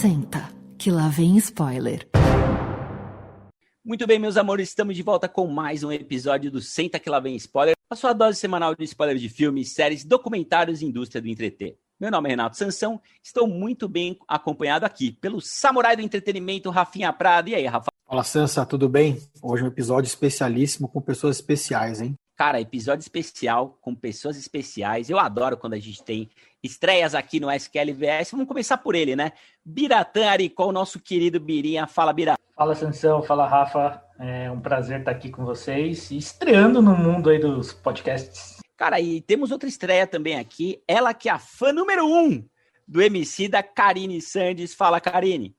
Senta, que lá vem spoiler. Muito bem, meus amores, estamos de volta com mais um episódio do Senta que lá vem spoiler, a sua dose semanal de spoilers de filmes, séries, documentários e indústria do entreter. Meu nome é Renato Sansão, estou muito bem acompanhado aqui pelo samurai do entretenimento, Rafinha Prado. E aí, Rafa? Fala, Sansa, tudo bem? Hoje é um episódio especialíssimo com pessoas especiais, hein? Cara, episódio especial com pessoas especiais. Eu adoro quando a gente tem estreias aqui no SQLVS. Vamos começar por ele, né? Biratã Aricó, nosso querido Birinha. Fala, Bira. Fala, Sansão. Fala, Rafa. É um prazer estar aqui com vocês e estreando no mundo aí dos podcasts. Cara, e temos outra estreia também aqui. Ela que é a fã número 1 do Emicida, Karine Sandes. Fala, Karine.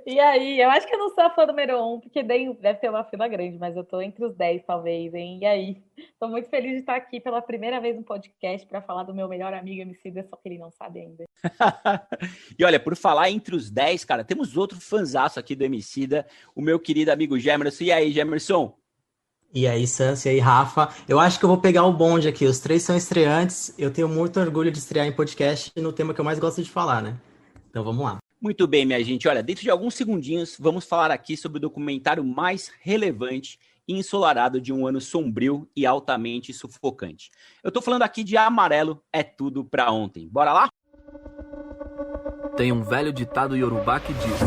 E aí, eu acho que eu não sou a fã número 1, porque deve ter uma fila grande, mas eu tô entre os 10, talvez, hein? E aí, tô muito feliz de estar aqui pela primeira vez no podcast para falar do meu melhor amigo Emicida, só que ele não sabe ainda. E olha, por falar entre os 10, cara, temos outro fanzaço aqui do Emicida, o meu querido amigo Gemerson. E aí, Gemerson? E aí, Sansi, e aí, Rafa. Eu acho que eu vou pegar o bonde aqui. Os 3 são estreantes. Eu tenho muito orgulho de estrear em podcast no tema que eu mais gosto de falar, né? Então vamos lá. Muito bem, minha gente. Olha, dentro de alguns segundinhos, vamos falar aqui sobre o documentário mais relevante e ensolarado de um ano sombrio e altamente sufocante. Eu tô falando aqui de Amarelo é Tudo Pra Ontem. Bora lá? Tem um velho ditado iorubá que diz: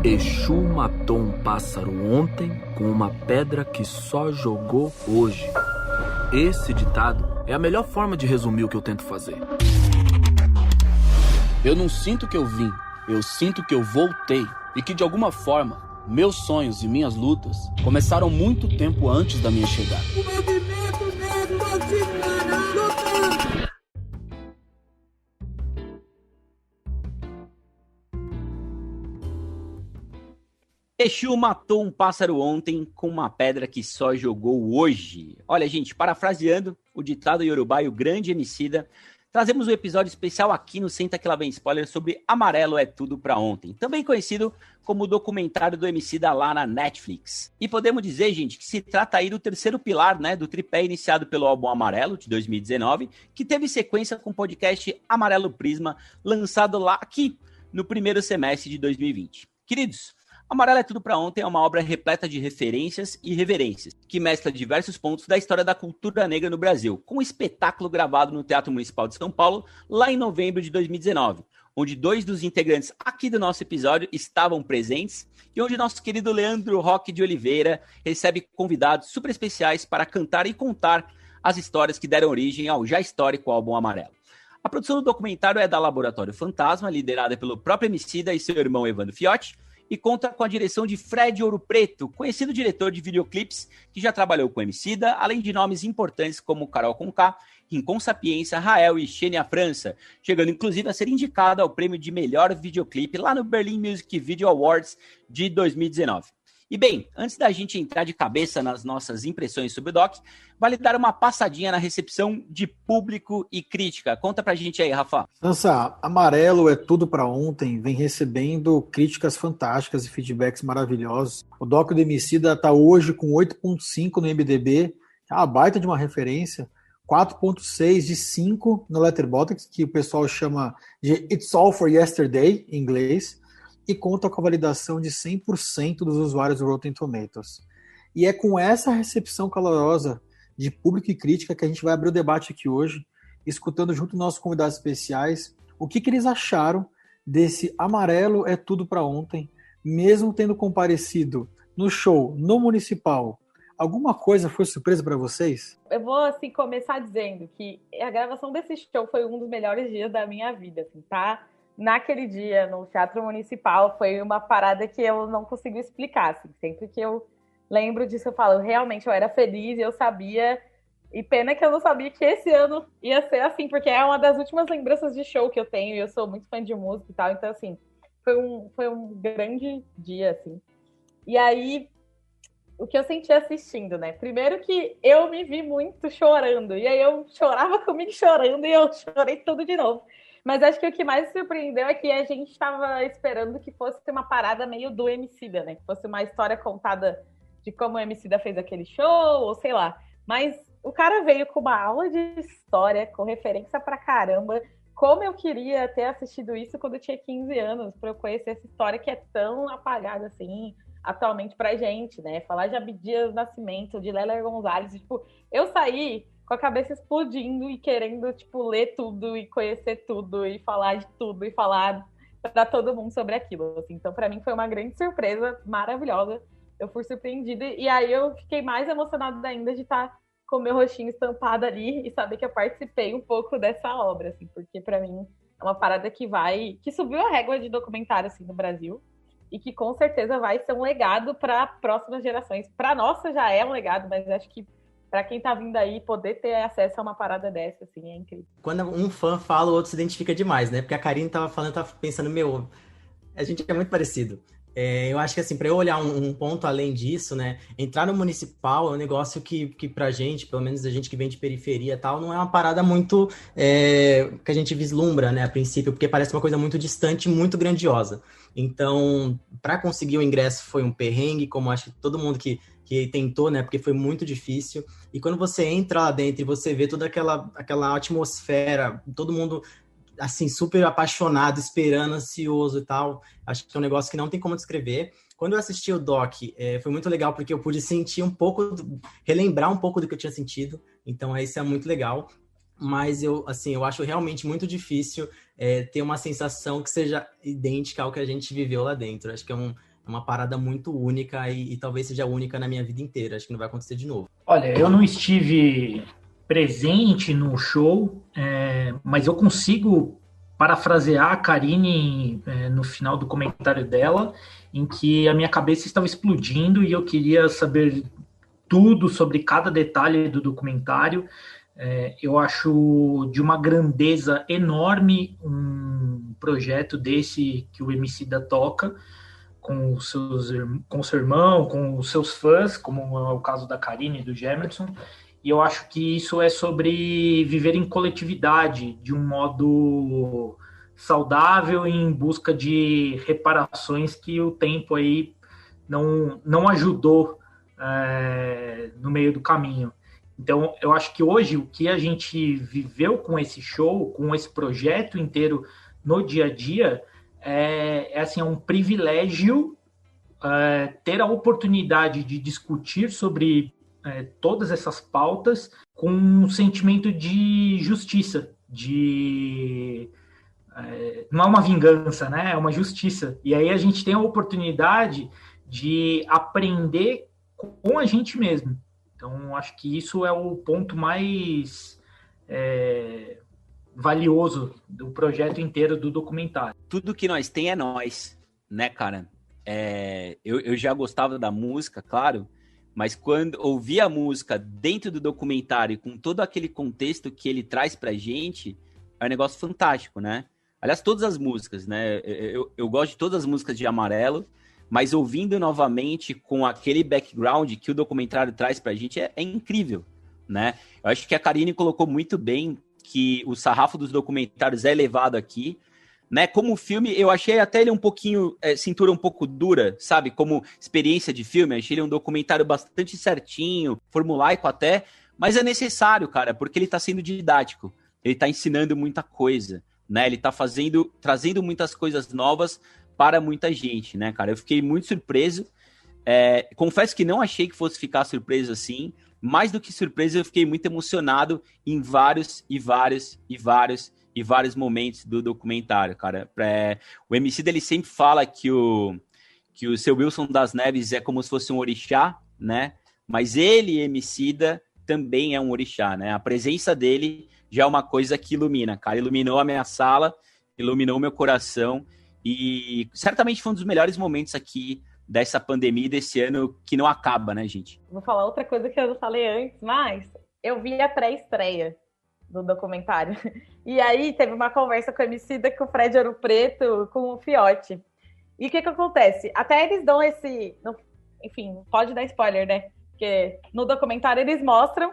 Exu matou um pássaro ontem com uma pedra que só jogou hoje. Esse ditado é a melhor forma de resumir o que eu tento fazer. Eu não sinto que eu vim, eu sinto que eu voltei e que de alguma forma meus sonhos e minhas lutas começaram muito tempo antes da minha chegada. O movimento negro continua lutando. Exu matou um pássaro ontem com uma pedra que só jogou hoje. Olha, gente, parafraseando o ditado iorubá e o grande Emicida, trazemos um episódio especial aqui no Senta que lá vem spoiler sobre Amarelo é Tudo Pra Ontem, também conhecido como o documentário do Emicida lá na Netflix. E podemos dizer, gente, que se trata aí do terceiro pilar, né, do tripé iniciado pelo álbum Amarelo, de 2019, que teve sequência com o podcast Amarelo Prisma, lançado lá aqui no primeiro semestre de 2020. Queridos, Amarelo é Tudo Pra Ontem é uma obra repleta de referências e reverências, que mescla diversos pontos da história da cultura negra no Brasil, com um espetáculo gravado no Teatro Municipal de São Paulo, lá em novembro de 2019, onde 2 dos integrantes aqui do nosso episódio estavam presentes e onde nosso querido Leandro Roque de Oliveira recebe convidados super especiais para cantar e contar as histórias que deram origem ao já histórico álbum Amarelo. A produção do documentário é da Laboratório Fantasma, liderada pelo próprio Emicida e seu irmão Evandro Fiotti, e conta com a direção de Fred Ouro Preto, conhecido diretor de videoclipes que já trabalhou com Emicida, além de nomes importantes como Carol Conká, Rincon Sapiência, Rael e Xenia França, chegando inclusive a ser indicada ao prêmio de melhor videoclipe lá no Berlin Music Video Awards de 2019. E bem, antes da gente entrar de cabeça nas nossas impressões sobre o doc, vale dar uma passadinha na recepção de público e crítica. Conta pra gente aí, Rafa. Sansa, Amarelo é Tudo Pra Ontem vem recebendo críticas fantásticas e feedbacks maravilhosos. O doc do Emicida tá hoje com 8.5 no IMDb, é uma baita de uma referência, 4.6 de 5 no Letterboxd, que o pessoal chama de It's All For Yesterday, em inglês, e conta com a validação de 100% dos usuários do Rotten Tomatoes. E é com essa recepção calorosa de público e crítica que a gente vai abrir o debate aqui hoje, escutando junto com nossos convidados especiais o que eles acharam desse Amarelo é Tudo Pra Ontem, mesmo tendo comparecido no show, no Municipal. Alguma coisa foi surpresa para vocês? Eu vou, assim, começar dizendo que a gravação desse show foi um dos melhores dias da minha vida, assim, tá? Naquele dia, no Teatro Municipal, foi uma parada que eu não consigo explicar, assim. Sempre que eu lembro disso, eu falo, realmente, eu era feliz e eu sabia, e pena que eu não sabia que esse ano ia ser assim, porque é uma das últimas lembranças de show que eu tenho, e eu sou muito fã de música e tal, então, assim, foi um grande dia, assim. E aí, o que eu senti assistindo, né? Primeiro que eu me vi muito chorando, e aí eu chorava comigo chorando, e eu chorei tudo de novo. Mas acho que o que mais surpreendeu é que a gente estava esperando que fosse uma parada meio do Emicida, né? Que fosse uma história contada de como o Emicida fez aquele show, ou sei lá. Mas o cara veio com uma aula de história, com referência pra caramba, como eu queria ter assistido isso quando eu tinha 15 anos, para eu conhecer essa história que é tão apagada assim, atualmente pra gente, né? Falar de Abdias Nascimento, de Lélia Gonzalez, tipo, eu saí com a cabeça explodindo e querendo, tipo, ler tudo e conhecer tudo e falar de tudo e falar para todo mundo sobre aquilo, assim. Então, para mim foi uma grande surpresa, maravilhosa. Eu fui surpreendida e aí eu fiquei mais emocionada ainda de estar com o meu rostinho estampado ali e saber que eu participei um pouco dessa obra, assim, porque para mim é uma parada que subiu a régua de documentário, assim, no Brasil e que com certeza vai ser um legado para próximas gerações. Para nossa já é um legado, mas acho que para quem tá vindo aí, poder ter acesso a uma parada dessa, assim, é incrível. Quando um fã fala, o outro se identifica demais, né? Porque a Karine tava falando, eu tava pensando, a gente é muito parecido. Eu acho que, assim, para eu olhar um ponto além disso, né? Entrar no municipal é um negócio que pra gente, pelo menos a gente que vem de periferia e tal, não é uma parada muito que a gente vislumbra, né, a princípio, porque parece uma coisa muito distante, muito grandiosa. Então, para conseguir o ingresso foi um perrengue, como acho que todo mundo que tentou, né, porque foi muito difícil. E quando você entra lá dentro e você vê toda aquela atmosfera, todo mundo assim, super apaixonado, esperando, ansioso e tal. Acho que é um negócio que não tem como descrever. Quando eu assisti o doc, foi muito legal porque eu pude sentir um pouco, relembrar um pouco do que eu tinha sentido. Então, isso é muito legal. Mas eu acho realmente muito difícil ter uma sensação que seja idêntica ao que a gente viveu lá dentro. Acho que é uma parada muito única e talvez seja única na minha vida inteira. Acho que não vai acontecer de novo. Olha, eu não estive presente no show, mas eu consigo parafrasear a Karine no final do comentário dela, em que a minha cabeça estava explodindo e eu queria saber tudo sobre cada detalhe do documentário. Eu acho de uma grandeza enorme um projeto desse que o Emicida toca, com o seu irmão, com os seus fãs, como é o caso da Karine e do Gemerson. E eu acho que isso é sobre viver em coletividade, de um modo saudável, em busca de reparações que o tempo aí não ajudou no meio do caminho. Então, eu acho que hoje o que a gente viveu com esse show, com esse projeto inteiro no dia a dia, é um privilégio ter a oportunidade de discutir sobre todas essas pautas com um sentimento de justiça, não é uma vingança, né? É uma justiça. E aí a gente tem a oportunidade de aprender com a gente mesmo. Então, acho que isso é o ponto mais valioso do projeto inteiro do documentário. Tudo que nós tem é nós, né, cara? Eu já gostava da música, claro, mas quando ouvi a música dentro do documentário, com todo aquele contexto que ele traz pra gente, é um negócio fantástico, né? Aliás, todas as músicas, né? Eu gosto de todas as músicas de Amarelo, mas ouvindo novamente com aquele background que o documentário traz pra gente é incrível, né? Eu acho que a Karine colocou muito bem que o sarrafo dos documentários é elevado aqui, né? Como filme, eu achei até ele um pouquinho, cintura um pouco dura, sabe? Como experiência de filme, achei ele um documentário bastante certinho, formulaico até, mas é necessário, cara, porque ele tá sendo didático, ele tá ensinando muita coisa, né? Ele tá trazendo muitas coisas novas para muita gente, né, cara? Eu fiquei muito surpreso, confesso que não achei que fosse ficar surpreso assim, mais do que surpreso, eu fiquei muito emocionado em vários momentos do documentário, cara. O Emicida, ele sempre fala que o seu Wilson das Neves é como se fosse um orixá, né? Mas ele, Emicida, também é um orixá, né? A presença dele já é uma coisa que ilumina, cara. Iluminou a minha sala, iluminou o meu coração e certamente foi um dos melhores momentos aqui dessa pandemia, desse ano que não acaba, né, gente? Vou falar outra coisa que eu não falei antes, mas eu vi a pré-estreia do documentário. E aí teve uma conversa com o Emicida, com o Fred Ouro Preto, com o Fiote. E o que acontece? Até eles dão enfim, pode dar spoiler, né? Porque no documentário eles mostram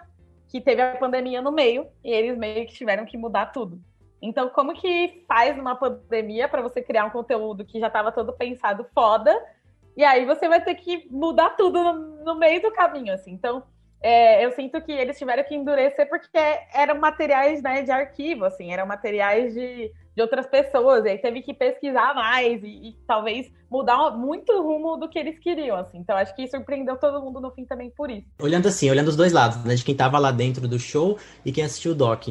que teve a pandemia no meio e eles meio que tiveram que mudar tudo. Então, como que faz numa pandemia para você criar um conteúdo que já estava todo pensado foda, e aí você vai ter que mudar tudo no meio do caminho, assim. Então, eu sinto que eles tiveram que endurecer porque eram materiais, né, de arquivo, assim, eram materiais de outras pessoas, e aí teve que pesquisar mais e talvez mudar muito o rumo do que eles queriam, assim. Então acho que surpreendeu todo mundo no fim também por isso. Olhando os dois lados, né, de quem tava lá dentro do show e quem assistiu o doc.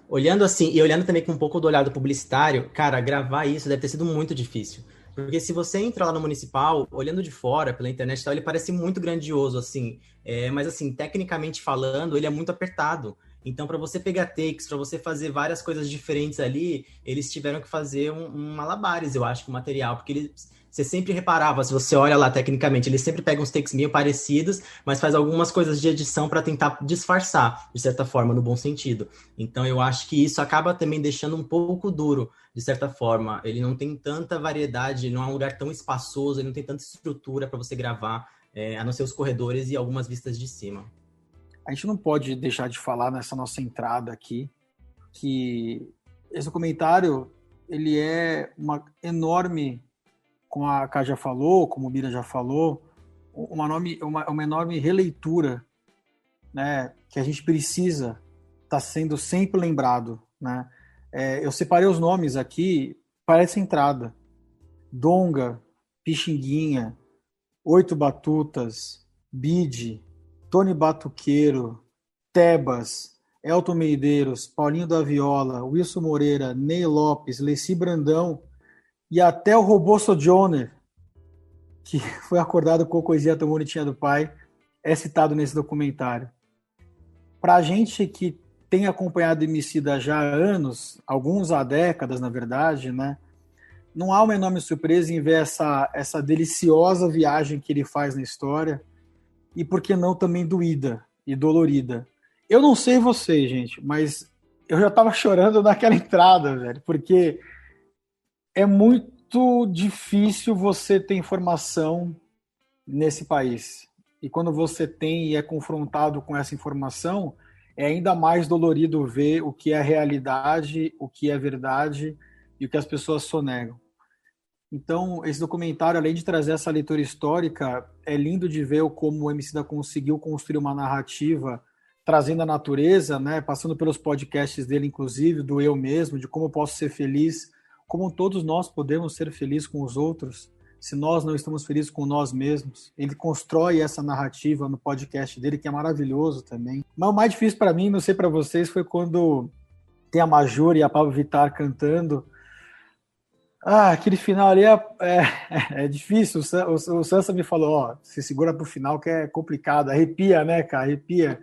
Olhando assim, e olhando também com um pouco do olhar do publicitário, cara, gravar isso deve ter sido muito difícil. Porque se você entra lá no Municipal, olhando de fora, pela internet e tal, ele parece muito grandioso, assim. Mas, assim, tecnicamente falando, ele é muito apertado. Então, para você pegar takes, para você fazer várias coisas diferentes ali, eles tiveram que fazer um malabares, eu acho, com o material. Porque você sempre reparava, se você olha lá tecnicamente, eles sempre pegam uns takes meio parecidos, mas faz algumas coisas de edição para tentar disfarçar, de certa forma, no bom sentido. Então, eu acho que isso acaba também deixando um pouco duro, de certa forma. Ele não tem tanta variedade, não é um lugar tão espaçoso, ele não tem tanta estrutura para você gravar, a não ser os corredores e algumas vistas de cima. A gente não pode deixar de falar nessa nossa entrada aqui que esse documentário, ele é uma enorme, como a Ká já falou, como o Bira já falou, uma enorme releitura, né, que a gente precisa estar sendo sempre lembrado, né? Eu separei os nomes aqui para essa entrada: Donga, Pixinguinha, Oito Batutas, Bide, Tony Batuqueiro, Tebas, Elton Medeiros, Paulinho da Viola, Wilson Moreira, Ney Lopes, Leci Brandão e até o Robô Sojourner, que foi acordado com a coisinha tão bonitinha do pai, é citado nesse documentário. Para a gente que tem acompanhado o Emicida já há anos, alguns há décadas, na verdade, né? Não há uma enorme surpresa em ver essa deliciosa viagem que ele faz na história e, por que não, também doída e dolorida. Eu não sei vocês, gente, mas eu já estava chorando naquela entrada, velho, porque é muito difícil você ter informação nesse país. E quando você tem e é confrontado com essa informação, é ainda mais dolorido ver o que é realidade, o que é verdade e o que as pessoas sonegam. Então, esse documentário, além de trazer essa leitura histórica, é lindo de ver como o Emicida conseguiu construir uma narrativa trazendo a natureza, né, passando pelos podcasts dele, inclusive, do eu mesmo, de como eu posso ser feliz, como todos nós podemos ser felizes com os outros, se nós não estamos felizes com nós mesmos. Ele constrói essa narrativa no podcast dele, que é maravilhoso também. Mas o mais difícil para mim, não sei para vocês, foi quando tem a Majur e a Pablo Vittar cantando. Aquele final ali é difícil. O Sansa me falou, ó, se segura pro final que é complicado. Arrepia, né, cara? Arrepia.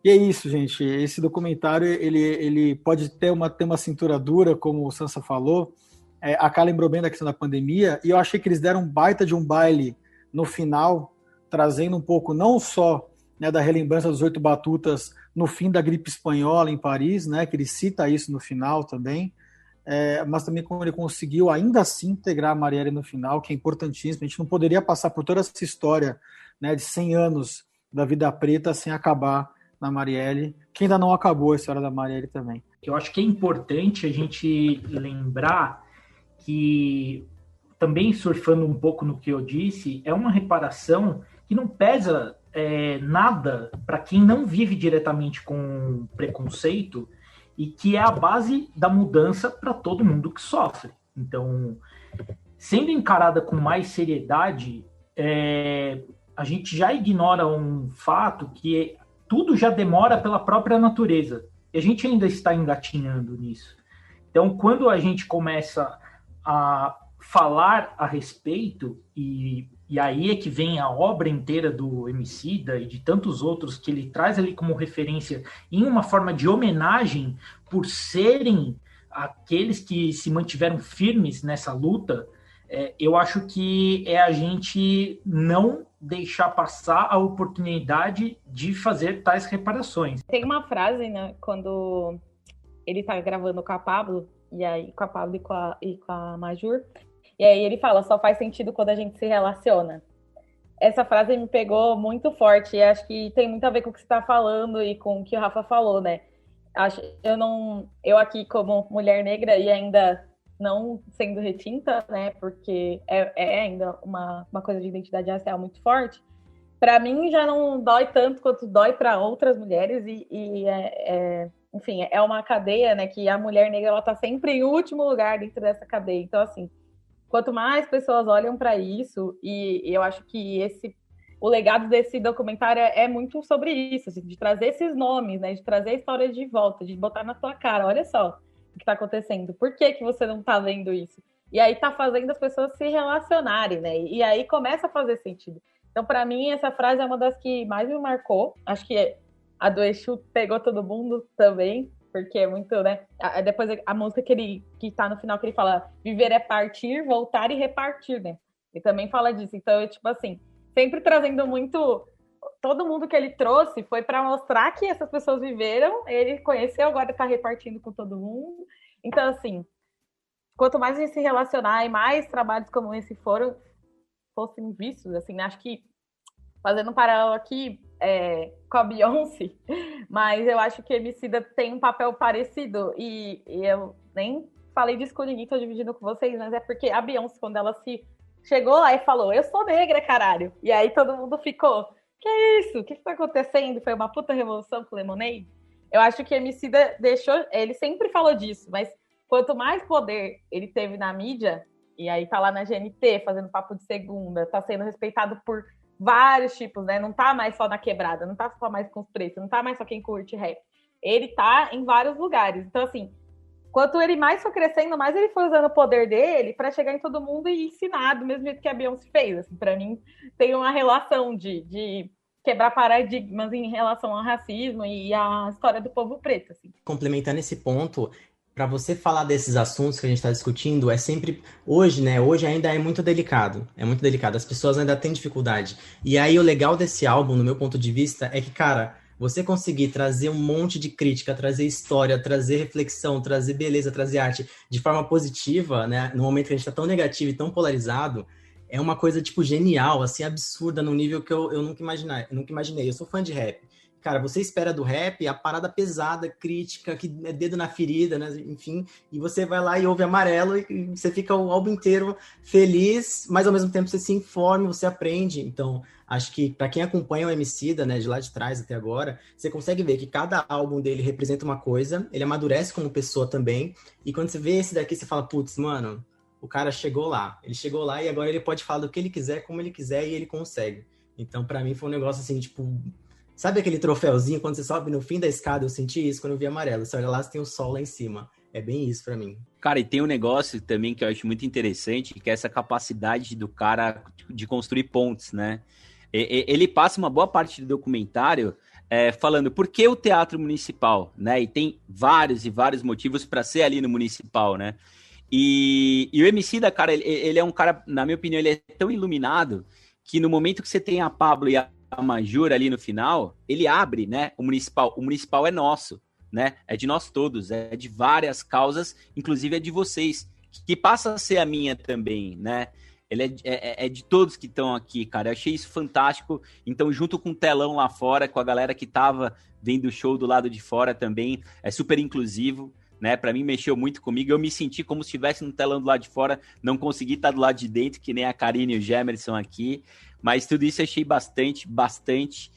E é isso, gente. Esse documentário, ele pode ter uma cintura dura, como o Sansa falou. A Ká lembrou bem da questão da pandemia, e eu achei que eles deram um baita de um baile no final, trazendo um pouco, não só, né, da relembrança dos Oito Batutas no fim da gripe espanhola em Paris, né, que ele cita isso no final também, mas também como ele conseguiu ainda assim integrar a Marielle no final, que é importantíssimo. A gente não poderia passar por toda essa história, né, de 100 anos da vida preta sem acabar na Marielle, que ainda não acabou a história da Marielle também. Eu acho que é importante a gente lembrar que, também surfando um pouco no que eu disse, é uma reparação que não pesa nada para quem não vive diretamente com preconceito e que é a base da mudança para todo mundo que sofre. Então, sendo encarada com mais seriedade, a gente já ignora um fato que tudo já demora pela própria natureza. E a gente ainda está engatinhando nisso. Então, quando a gente começa a falar a respeito, e aí é que vem a obra inteira do Emicida e de tantos outros que ele traz ali como referência em uma forma de homenagem por serem aqueles que se mantiveram firmes nessa luta, eu acho que é a gente não deixar passar a oportunidade de fazer tais reparações. Tem uma frase, né, quando ele tá gravando com a Pablo, e aí com a Pablo e com a Majur, e aí ele fala, só faz sentido quando a gente se relaciona. Essa frase me pegou muito forte, e acho que tem muito a ver com o que você está falando e com o que o Rafa falou, né? Eu aqui como mulher negra e ainda não sendo retinta, né, porque é ainda uma coisa de identidade racial muito forte, para mim já não dói tanto quanto dói para outras mulheres enfim, é uma cadeia, né, que a mulher negra ela tá sempre em último lugar dentro dessa cadeia. Então, assim, quanto mais pessoas olham para isso, e eu acho que o legado desse documentário é muito sobre isso, assim, de trazer esses nomes, né, de trazer a história de volta, de botar na tua cara, olha só o que tá acontecendo, por que você não tá vendo isso? E aí tá fazendo as pessoas se relacionarem, né, e aí começa a fazer sentido. Então, para mim, essa frase é uma das que mais me marcou, acho que a do Exu pegou todo mundo também, porque é muito, né? Depois a música que tá no final, que ele fala viver é partir, voltar e repartir, né? E também fala disso. Então, tipo assim, sempre trazendo muito... Todo mundo que ele trouxe foi para mostrar que essas pessoas viveram, ele conheceu, agora tá repartindo com todo mundo. Então, assim, quanto mais a gente se relacionar e mais trabalhos como esse fossem vistos, assim, acho que fazendo um paralelo aqui com a Beyoncé, mas eu acho que a Emicida tem um papel parecido, e eu nem falei disso com ninguém, tô dividindo com vocês, mas é porque a Beyoncé, quando ela chegou lá e falou, eu sou negra, caralho, e aí todo mundo ficou, que é isso? O que tá acontecendo? Foi uma puta revolução com Lemonade? Eu acho que a Emicida ele sempre falou disso, mas quanto mais poder ele teve na mídia, e aí tá lá na GNT, fazendo papo de segunda, tá sendo respeitado por vários tipos, né? Não tá mais só na quebrada, não tá só mais com os pretos, não tá mais só quem curte rap. Ele tá em vários lugares. Então, assim, quanto ele mais foi crescendo, mais ele foi usando o poder dele para chegar em todo mundo e ensinar, do mesmo jeito que a Beyoncé fez. Assim, para mim, tem uma relação de quebrar paradigmas em relação ao racismo e à história do povo preto. Assim. Complementando esse ponto, para você falar desses assuntos que a gente está discutindo, é sempre... Hoje, né? Hoje ainda é muito delicado. É muito delicado. As pessoas ainda têm dificuldade. E aí, o legal desse álbum, no meu ponto de vista, é que, cara, você conseguir trazer um monte de crítica, trazer história, trazer reflexão, trazer beleza, trazer arte de forma positiva, né? No momento que a gente está tão negativo e tão polarizado, é uma coisa, tipo, genial, assim, absurda, num nível que eu nunca imaginei. Eu sou fã de rap. Cara, você espera do rap a parada pesada, crítica, que é dedo na ferida, né? Enfim, e você vai lá e ouve Amarelo e você fica o álbum inteiro feliz, mas ao mesmo tempo você se informa, você aprende. Então, acho que para quem acompanha o Emicida, né, de lá de trás até agora, você consegue ver que cada álbum dele representa uma coisa, ele amadurece como pessoa também, e quando você vê esse daqui, você fala, putz, mano, o cara chegou lá. Ele chegou lá e agora ele pode falar do que ele quiser, como ele quiser, e ele consegue. Então, para mim, foi um negócio assim, tipo... Sabe aquele troféuzinho, quando você sobe no fim da escada? Eu senti isso quando eu vi Amarelo. Você olha lá, você tem o sol lá em cima. É bem isso pra mim. Cara, e tem um negócio também que eu acho muito interessante, que é essa capacidade do cara de construir pontes, né? Ele passa uma boa parte do documentário falando por que o teatro municipal, né? E tem vários e vários motivos para ser ali no municipal, né? E o Emicida, cara, ele é um cara, na minha opinião, ele é tão iluminado que no momento que você tem a Pablo e a Major ali no final, ele abre, né, o municipal é nosso, né, é de nós todos, é de várias causas, inclusive é de vocês, que passa a ser a minha também, né, ele é de todos que estão aqui, cara, eu achei isso fantástico, então junto com o telão lá fora, com a galera que tava vendo o show do lado de fora também, é super inclusivo, né, pra mim mexeu muito comigo, eu me senti como se estivesse no telão do lado de fora, não consegui estar do lado de dentro, que nem a Karine e o Gemerson aqui, mas tudo isso eu achei bastante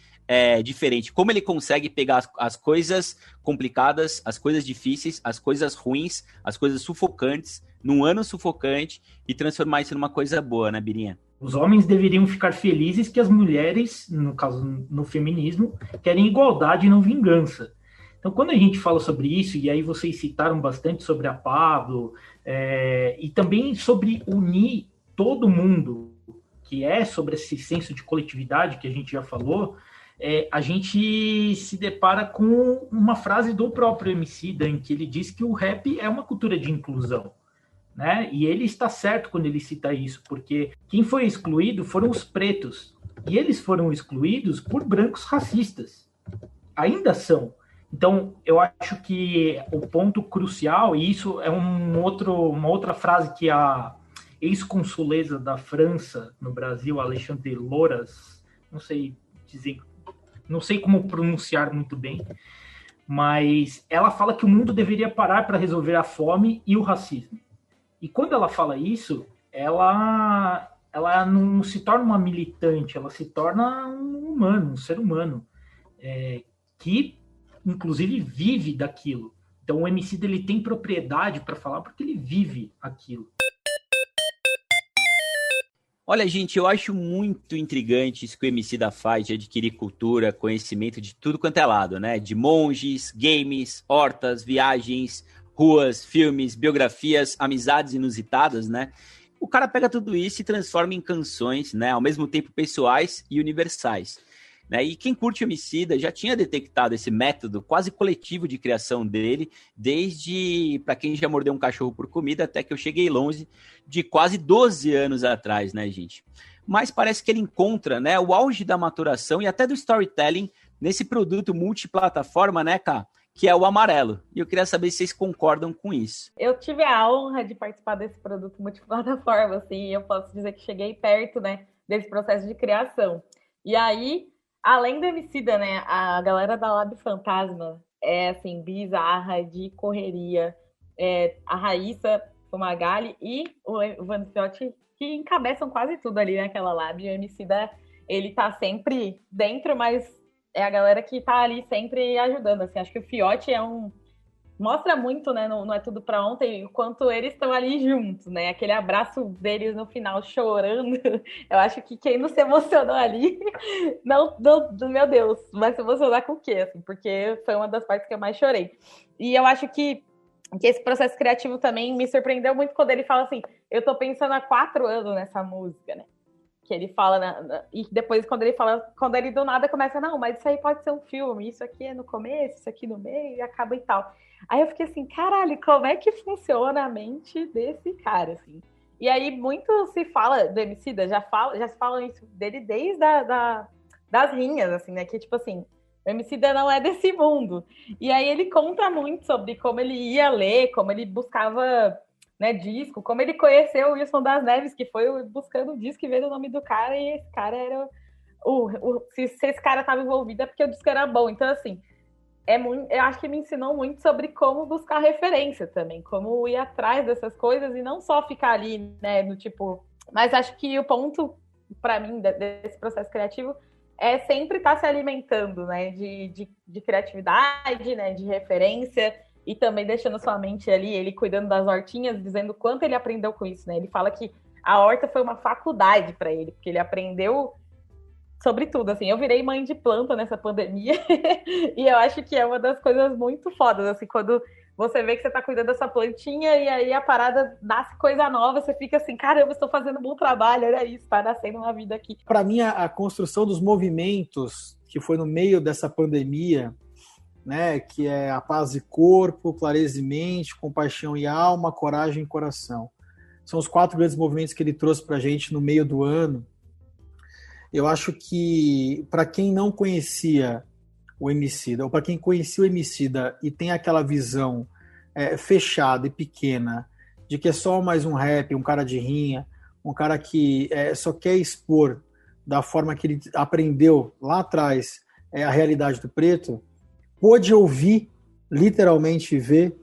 diferente. Como ele consegue pegar as coisas complicadas, as coisas difíceis, as coisas ruins, as coisas sufocantes, num ano sufocante, e transformar isso numa coisa boa, né, Birinha? Os homens deveriam ficar felizes que as mulheres, no caso, no feminismo, querem igualdade e não vingança. Então, quando a gente fala sobre isso, e aí vocês citaram bastante sobre a Pablo, e também sobre unir todo mundo, que é sobre esse senso de coletividade que a gente já falou, a gente se depara com uma frase do próprio Emicida, em que ele diz que o rap é uma cultura de inclusão, né? E ele está certo quando ele cita isso, porque quem foi excluído foram os pretos, e eles foram excluídos por brancos racistas. Ainda são. Então, eu acho que o ponto crucial, e isso é uma outra frase que a ex-consuleza da França no Brasil, Alexandre Loras, não sei como pronunciar muito bem, mas ela fala que o mundo deveria parar para resolver a fome e o racismo. E quando ela fala isso, ela ela não se torna uma militante, ela se torna um humano, um ser humano, que, inclusive, vive daquilo. Então, o Emicida, ele tem propriedade para falar porque ele vive aquilo. Olha, gente, eu acho muito intrigante isso que o Emicida faz de adquirir cultura, conhecimento de tudo quanto é lado, né? De monges, games, hortas, viagens, ruas, filmes, biografias, amizades inusitadas, né? O cara pega tudo isso e transforma em canções, né? Ao mesmo tempo pessoais e universais. Né? E quem curte o Emicida já tinha detectado esse método quase coletivo de criação dele, desde, para quem já mordeu um cachorro por comida, até que eu cheguei longe, de quase 12 anos atrás, né, gente? Mas parece que ele encontra, né, o auge da maturação e até do storytelling nesse produto multiplataforma, né, Ká? Que é o Amarelo. E eu queria saber se vocês concordam com isso. Eu tive a honra de participar desse produto multiplataforma, assim, e eu posso dizer que cheguei perto, né, desse processo de criação. E aí, além do Emicida, né, a galera da Lab Fantasma é, assim, bizarra, de correria. A Raíssa Fumagalli e o Vanfiotti, que encabeçam quase tudo ali naquela Lab. E o Emicida, ele tá sempre dentro, mas é a galera que tá ali sempre ajudando, assim. Acho que o Fiotti mostra muito, né, não é tudo pra ontem, o quanto eles estão ali juntos, né, aquele abraço deles no final chorando, eu acho que quem não se emocionou ali, não, meu Deus, vai se emocionar com o quê, assim, porque foi uma das partes que eu mais chorei. E eu acho que esse processo criativo também me surpreendeu muito quando ele fala assim, eu tô pensando há 4 anos nessa música, né, que ele fala, e depois quando ele do nada começa, não, mas isso aí pode ser um filme, isso aqui é no começo, isso aqui no meio, e acaba e tal. Aí eu fiquei assim, caralho, como é que funciona a mente desse cara, assim? E aí muito se fala do Emicida, já se fala isso dele desde das rinhas, assim, né, que tipo assim, o Emicida não é desse mundo. E aí ele conta muito sobre como ele ia ler, como ele buscava, né, disco, como ele conheceu o Wilson das Neves, que foi buscando o disco e vendo o nome do cara, e esse cara era se esse cara estava envolvido é porque o disco era bom. Então, assim, eu acho que me ensinou muito sobre como buscar referência também, como ir atrás dessas coisas e não só ficar ali, né, no tipo... Mas acho que o ponto, para mim, desse processo criativo é sempre estar se alimentando, né, de criatividade, né, de referência, e também deixando sua mente ali, ele cuidando das hortinhas, dizendo quanto ele aprendeu com isso, né? Ele fala que a horta foi uma faculdade para ele, porque ele aprendeu sobre tudo, assim. Eu virei mãe de planta nessa pandemia e eu acho que é uma das coisas muito fodas, assim, quando você vê que você tá cuidando dessa plantinha e aí a parada nasce coisa nova, você fica assim, caramba, estou fazendo um bom trabalho, olha isso, tá nascendo uma vida aqui. Para mim, a construção dos movimentos que foi no meio dessa pandemia, né, que é a paz de corpo, clareza de mente, compaixão e alma, coragem e coração. São os 4 grandes movimentos que ele trouxe pra gente no meio do ano. Eu acho que, para quem não conhecia o Emicida, ou para quem conhecia o Emicida e tem aquela visão fechada e pequena de que é só mais um rap, um cara de rinha, um cara que só quer expor da forma que ele aprendeu lá atrás a realidade do preto, pôde ouvir, literalmente ver,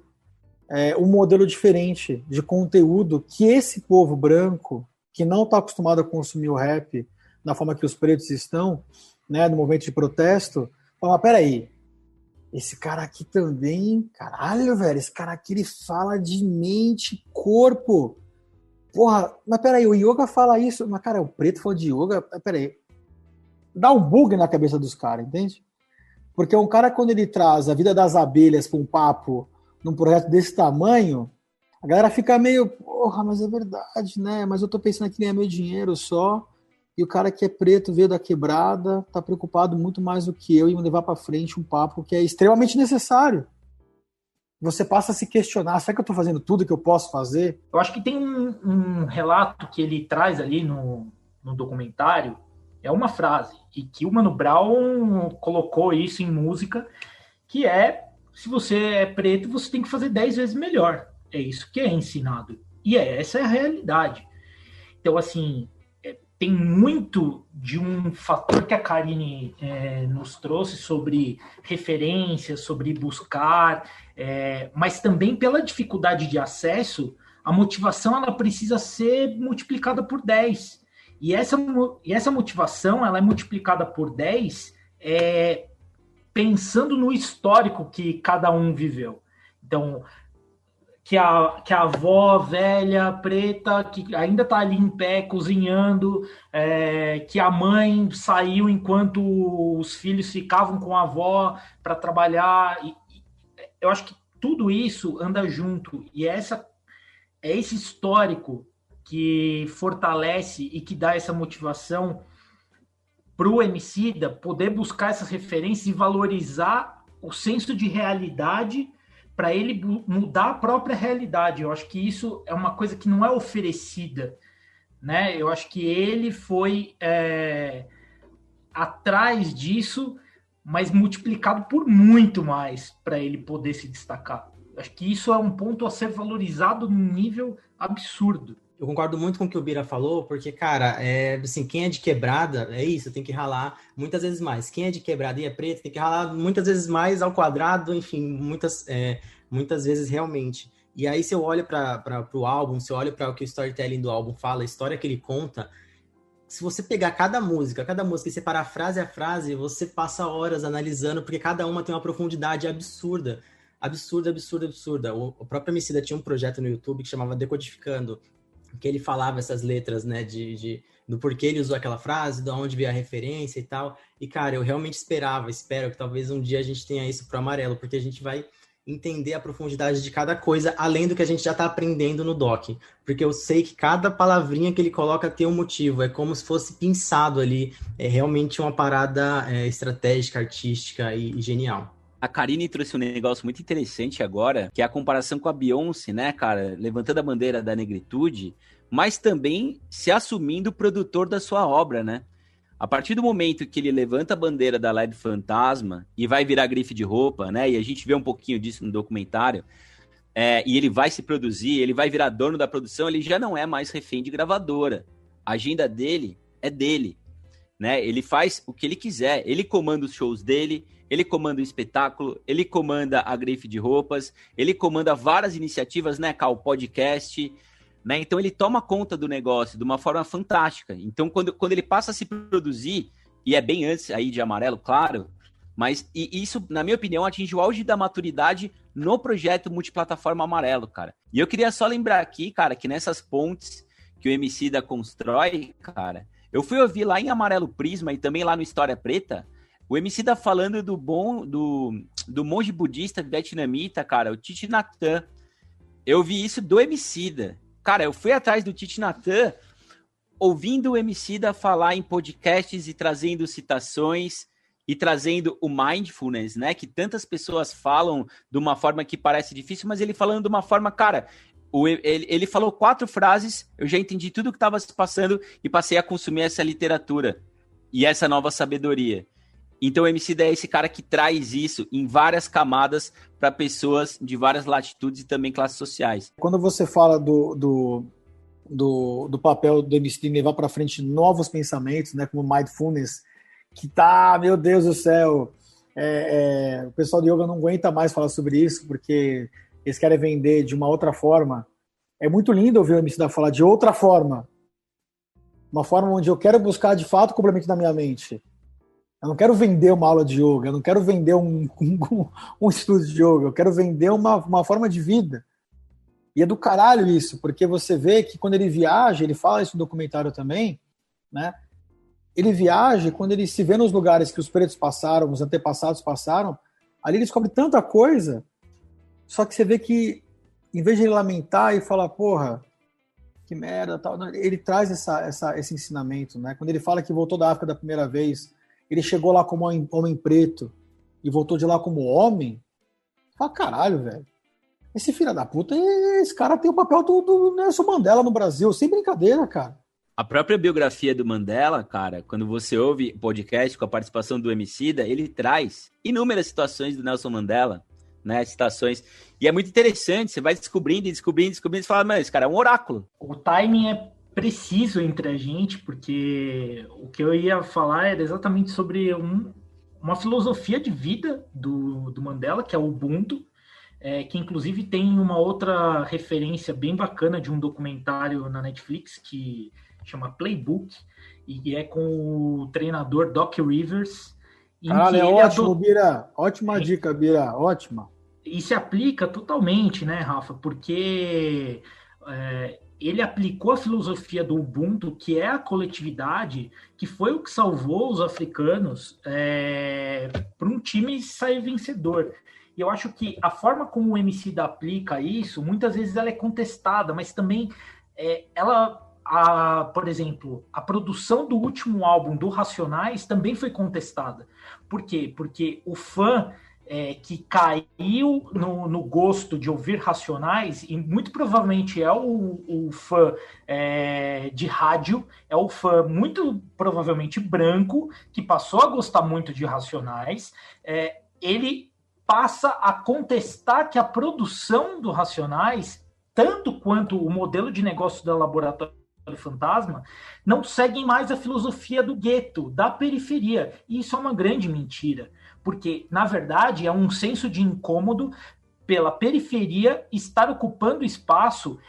um modelo diferente de conteúdo que esse povo branco, que não está acostumado a consumir o rap da forma que os pretos estão, né, no movimento de protesto, fala, peraí, esse cara aqui também, caralho, velho, esse cara aqui ele fala de mente, corpo. Porra, mas peraí, o yoga fala isso, mas cara, o preto falou de yoga, peraí. Dá um bug na cabeça dos caras, entende? Porque um cara, quando ele traz a vida das abelhas para um papo num projeto desse tamanho, a galera fica meio, porra, mas é verdade, né? Mas eu tô pensando aqui em ganhar meu dinheiro só. E o cara que é preto, veio da quebrada, tá preocupado muito mais do que eu em levar para frente um papo que é extremamente necessário. Você passa a se questionar, será que eu tô fazendo tudo que eu posso fazer? Eu acho que tem um relato que ele traz ali no documentário, é uma frase, e que o Mano Brown colocou isso em música, que é, se você é preto, você tem que fazer 10 vezes melhor. É isso que é ensinado. E essa é a realidade. Então, assim, tem muito de um fator que a Karine nos trouxe sobre referências, sobre buscar, mas também pela dificuldade de acesso, a motivação ela precisa ser multiplicada por 10. E essa motivação, ela é multiplicada por 10, pensando no histórico que cada um viveu. Então, que a avó velha, preta, que ainda está ali em pé, cozinhando, que a mãe saiu enquanto os filhos ficavam com a avó para trabalhar. Eu acho que tudo isso anda junto. E é esse histórico que fortalece e que dá essa motivação para o Emicida poder buscar essas referências e valorizar o senso de realidade para ele mudar a própria realidade. Eu acho que isso é uma coisa que não é oferecida, né? Eu acho que ele foi atrás disso, mas multiplicado por muito mais para ele poder se destacar. Eu acho que isso é um ponto a ser valorizado num nível absurdo. Eu concordo muito com o que o Bira falou, porque, cara, assim, quem é de quebrada, é isso, tem que ralar muitas vezes mais. Quem é de quebrada e é preto, tem que ralar muitas vezes mais ao quadrado, enfim, muitas vezes realmente. E aí, se eu olho para o álbum, se eu olho para o que o storytelling do álbum fala, a história que ele conta, se você pegar cada música e separar frase a frase, você passa horas analisando, porque cada uma tem uma profundidade absurda. Absurda. O próprio Emicida tinha um projeto no YouTube que chamava Decodificando, que ele falava essas letras, né, do porquê ele usou aquela frase, de onde veio a referência e tal. E, cara, eu realmente espero que talvez um dia a gente tenha isso pro Amarelo, porque a gente vai entender a profundidade de cada coisa, além do que a gente já tá aprendendo no doc. Porque eu sei que cada palavrinha que ele coloca tem um motivo, é como se fosse pensado ali. É realmente uma parada estratégica, artística e genial. A Karine trouxe um negócio muito interessante agora, que é a comparação com a Beyoncé, né, cara? Levantando a bandeira da negritude, mas também se assumindo produtor da sua obra, né? A partir do momento que ele levanta a bandeira da LED Fantasma e vai virar grife de roupa, né? E a gente vê um pouquinho disso no documentário, e ele vai se produzir, ele vai virar dono da produção, ele já não é mais refém de gravadora. A agenda dele é dele, né? Ele faz o que ele quiser, ele comanda os shows dele, ele comanda o espetáculo, ele comanda a grife de roupas, ele comanda várias iniciativas, né, Cal? Podcast, né? Então ele toma conta do negócio de uma forma fantástica. Então quando ele passa a se produzir, e é bem antes aí de Amarelo, claro, mas isso, na minha opinião, atinge o auge da maturidade no projeto multiplataforma Amarelo, cara. E eu queria só lembrar aqui, cara, que nessas pontes que o Emicida constrói, cara, eu fui ouvir lá em Amarelo Prisma e também lá no História Preta, o Emicida falando do monge budista vietnamita, cara, o Thich Nhat Hanh. Eu vi isso do Emicida. Cara, eu fui atrás do Thich Nhat Hanh, ouvindo o Emicida falar em podcasts e trazendo citações e trazendo o mindfulness, né? Que tantas pessoas falam de uma forma que parece difícil, mas ele falando de uma forma, cara... Ele falou 4 frases, eu já entendi tudo o que estava se passando e passei a consumir essa literatura e essa nova sabedoria. Então o Emicida é esse cara que traz isso em várias camadas para pessoas de várias latitudes e também classes sociais. Quando você fala do papel do Emicida em levar para frente novos pensamentos, né, como mindfulness, que tá, meu Deus do céu, o pessoal de yoga não aguenta mais falar sobre isso, porque eles querem vender de uma outra forma. É muito lindo ouvir o Emicida falar de outra forma. Uma forma onde eu quero buscar, de fato, o complemento da minha mente. Eu não quero vender uma aula de yoga, eu não quero vender um estudo de yoga, eu quero vender uma forma de vida. E é do caralho isso, porque você vê que quando ele viaja, ele fala isso no documentário também, né? Ele viaja, quando ele se vê nos lugares que os pretos passaram, os antepassados passaram, ali ele descobre tanta coisa. Só que você vê que, em vez de ele lamentar e falar, porra, que merda, tal, ele traz esse ensinamento, né? Quando ele fala que voltou da África da primeira vez, ele chegou lá como homem preto e voltou de lá como homem, fala, caralho, velho. Esse filho da puta, esse cara tem o papel do Nelson Mandela no Brasil, sem brincadeira, cara. A própria biografia do Mandela, cara, quando você ouve o podcast com a participação do Emicida, ele traz inúmeras situações do Nelson Mandela, né, citações, e é muito interessante, você vai descobrindo e fala, mas esse cara é um oráculo. O timing é preciso entre a gente, porque o que eu ia falar era exatamente sobre uma filosofia de vida do Mandela, que é o Ubuntu, que inclusive tem uma outra referência bem bacana de um documentário na Netflix, que chama Playbook, e é com o treinador Doc Rivers. Caralho, é ótimo, Bira. Ótima dica, Bira. Ótima. E se aplica totalmente, né, Rafa? Porque ele aplicou a filosofia do Ubuntu, que é a coletividade, que foi o que salvou os africanos para um time sair vencedor. E eu acho que a forma como o Emicida aplica isso, muitas vezes ela é contestada, mas também por exemplo, a produção do último álbum do Racionais também foi contestada. Por quê? Porque o fã que caiu no gosto de ouvir Racionais, e muito provavelmente é o fã de rádio, é o fã muito provavelmente branco, que passou a gostar muito de Racionais, ele passa a contestar que a produção do Racionais, tanto quanto o modelo de negócio da Laboratório Fantasma, não seguem mais a filosofia do gueto, da periferia. E isso é uma grande mentira, porque, na verdade, é um senso de incômodo pela periferia estar ocupando espaço,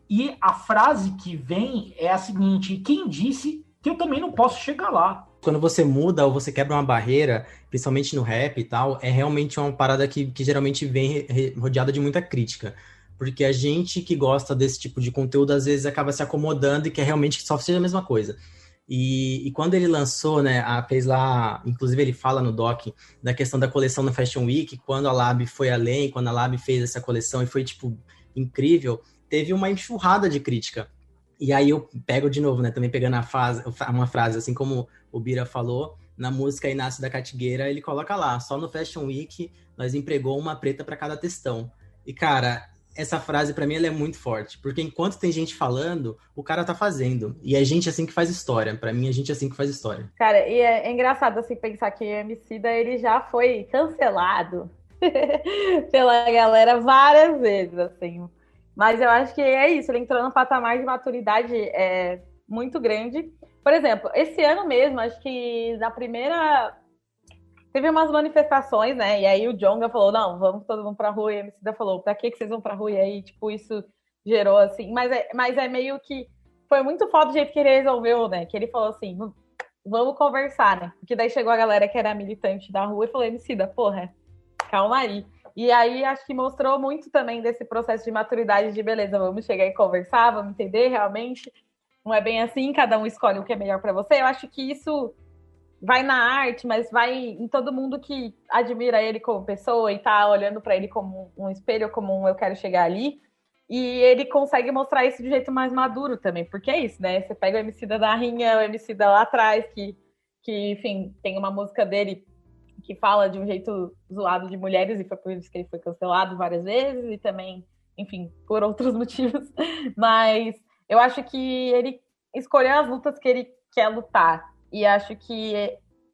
e a frase que vem é a seguinte: quem disse que eu também não posso chegar lá? Quando você muda ou você quebra uma barreira, principalmente no rap e tal, é realmente uma parada que geralmente vem rodeada de muita crítica. Porque a gente que gosta desse tipo de conteúdo, às vezes acaba se acomodando e quer realmente que só seja a mesma coisa. E quando ele lançou, né, fez lá, inclusive ele fala no doc, da questão da coleção na Fashion Week, quando a Lab foi além, quando a Lab fez essa coleção e foi, tipo, incrível, teve uma enxurrada de crítica. E aí eu pego de novo, né, também pegando uma frase, assim como o Bira falou, na música Inácio da Catigueira, ele coloca lá: só no Fashion Week nós empregou uma preta para cada textão. E, cara, essa frase, pra mim, ela é muito forte. Porque enquanto tem gente falando, o cara tá fazendo. E é gente assim que faz história. Pra mim, é gente assim que faz história. Cara, e é engraçado, assim, pensar que o Emicida, ele já foi cancelado pela galera várias vezes, assim. Mas eu acho que é isso. Ele entrou num patamar de maturidade muito grande. Por exemplo, esse ano mesmo, acho que na primeira... Teve umas manifestações, né? E aí o Djonga falou: não, vamos todo mundo pra rua. E a Emicida falou: pra que vocês vão pra rua? E aí, tipo, isso gerou assim. Mas é meio que. Foi muito foda o jeito que ele resolveu, né? Que ele falou assim: vamos conversar, né? Porque daí chegou a galera que era militante da rua e falou: Emicida, porra, calma aí. E aí acho que mostrou muito também desse processo de maturidade de beleza. Vamos chegar e conversar, vamos entender realmente. Não é bem assim, cada um escolhe o que é melhor pra você. Eu acho que isso vai na arte, mas vai em todo mundo que admira ele como pessoa e tá olhando para ele como um espelho, como um eu quero chegar ali. E ele consegue mostrar isso de um jeito mais maduro também, porque é isso, né? Você pega o Emicida da Rinha, o Emicida lá atrás, que enfim, tem uma música dele que fala de um jeito zoado de mulheres, e foi por isso que ele foi cancelado várias vezes, e também, enfim, por outros motivos. Mas eu acho que ele escolheu as lutas que ele quer lutar. E acho que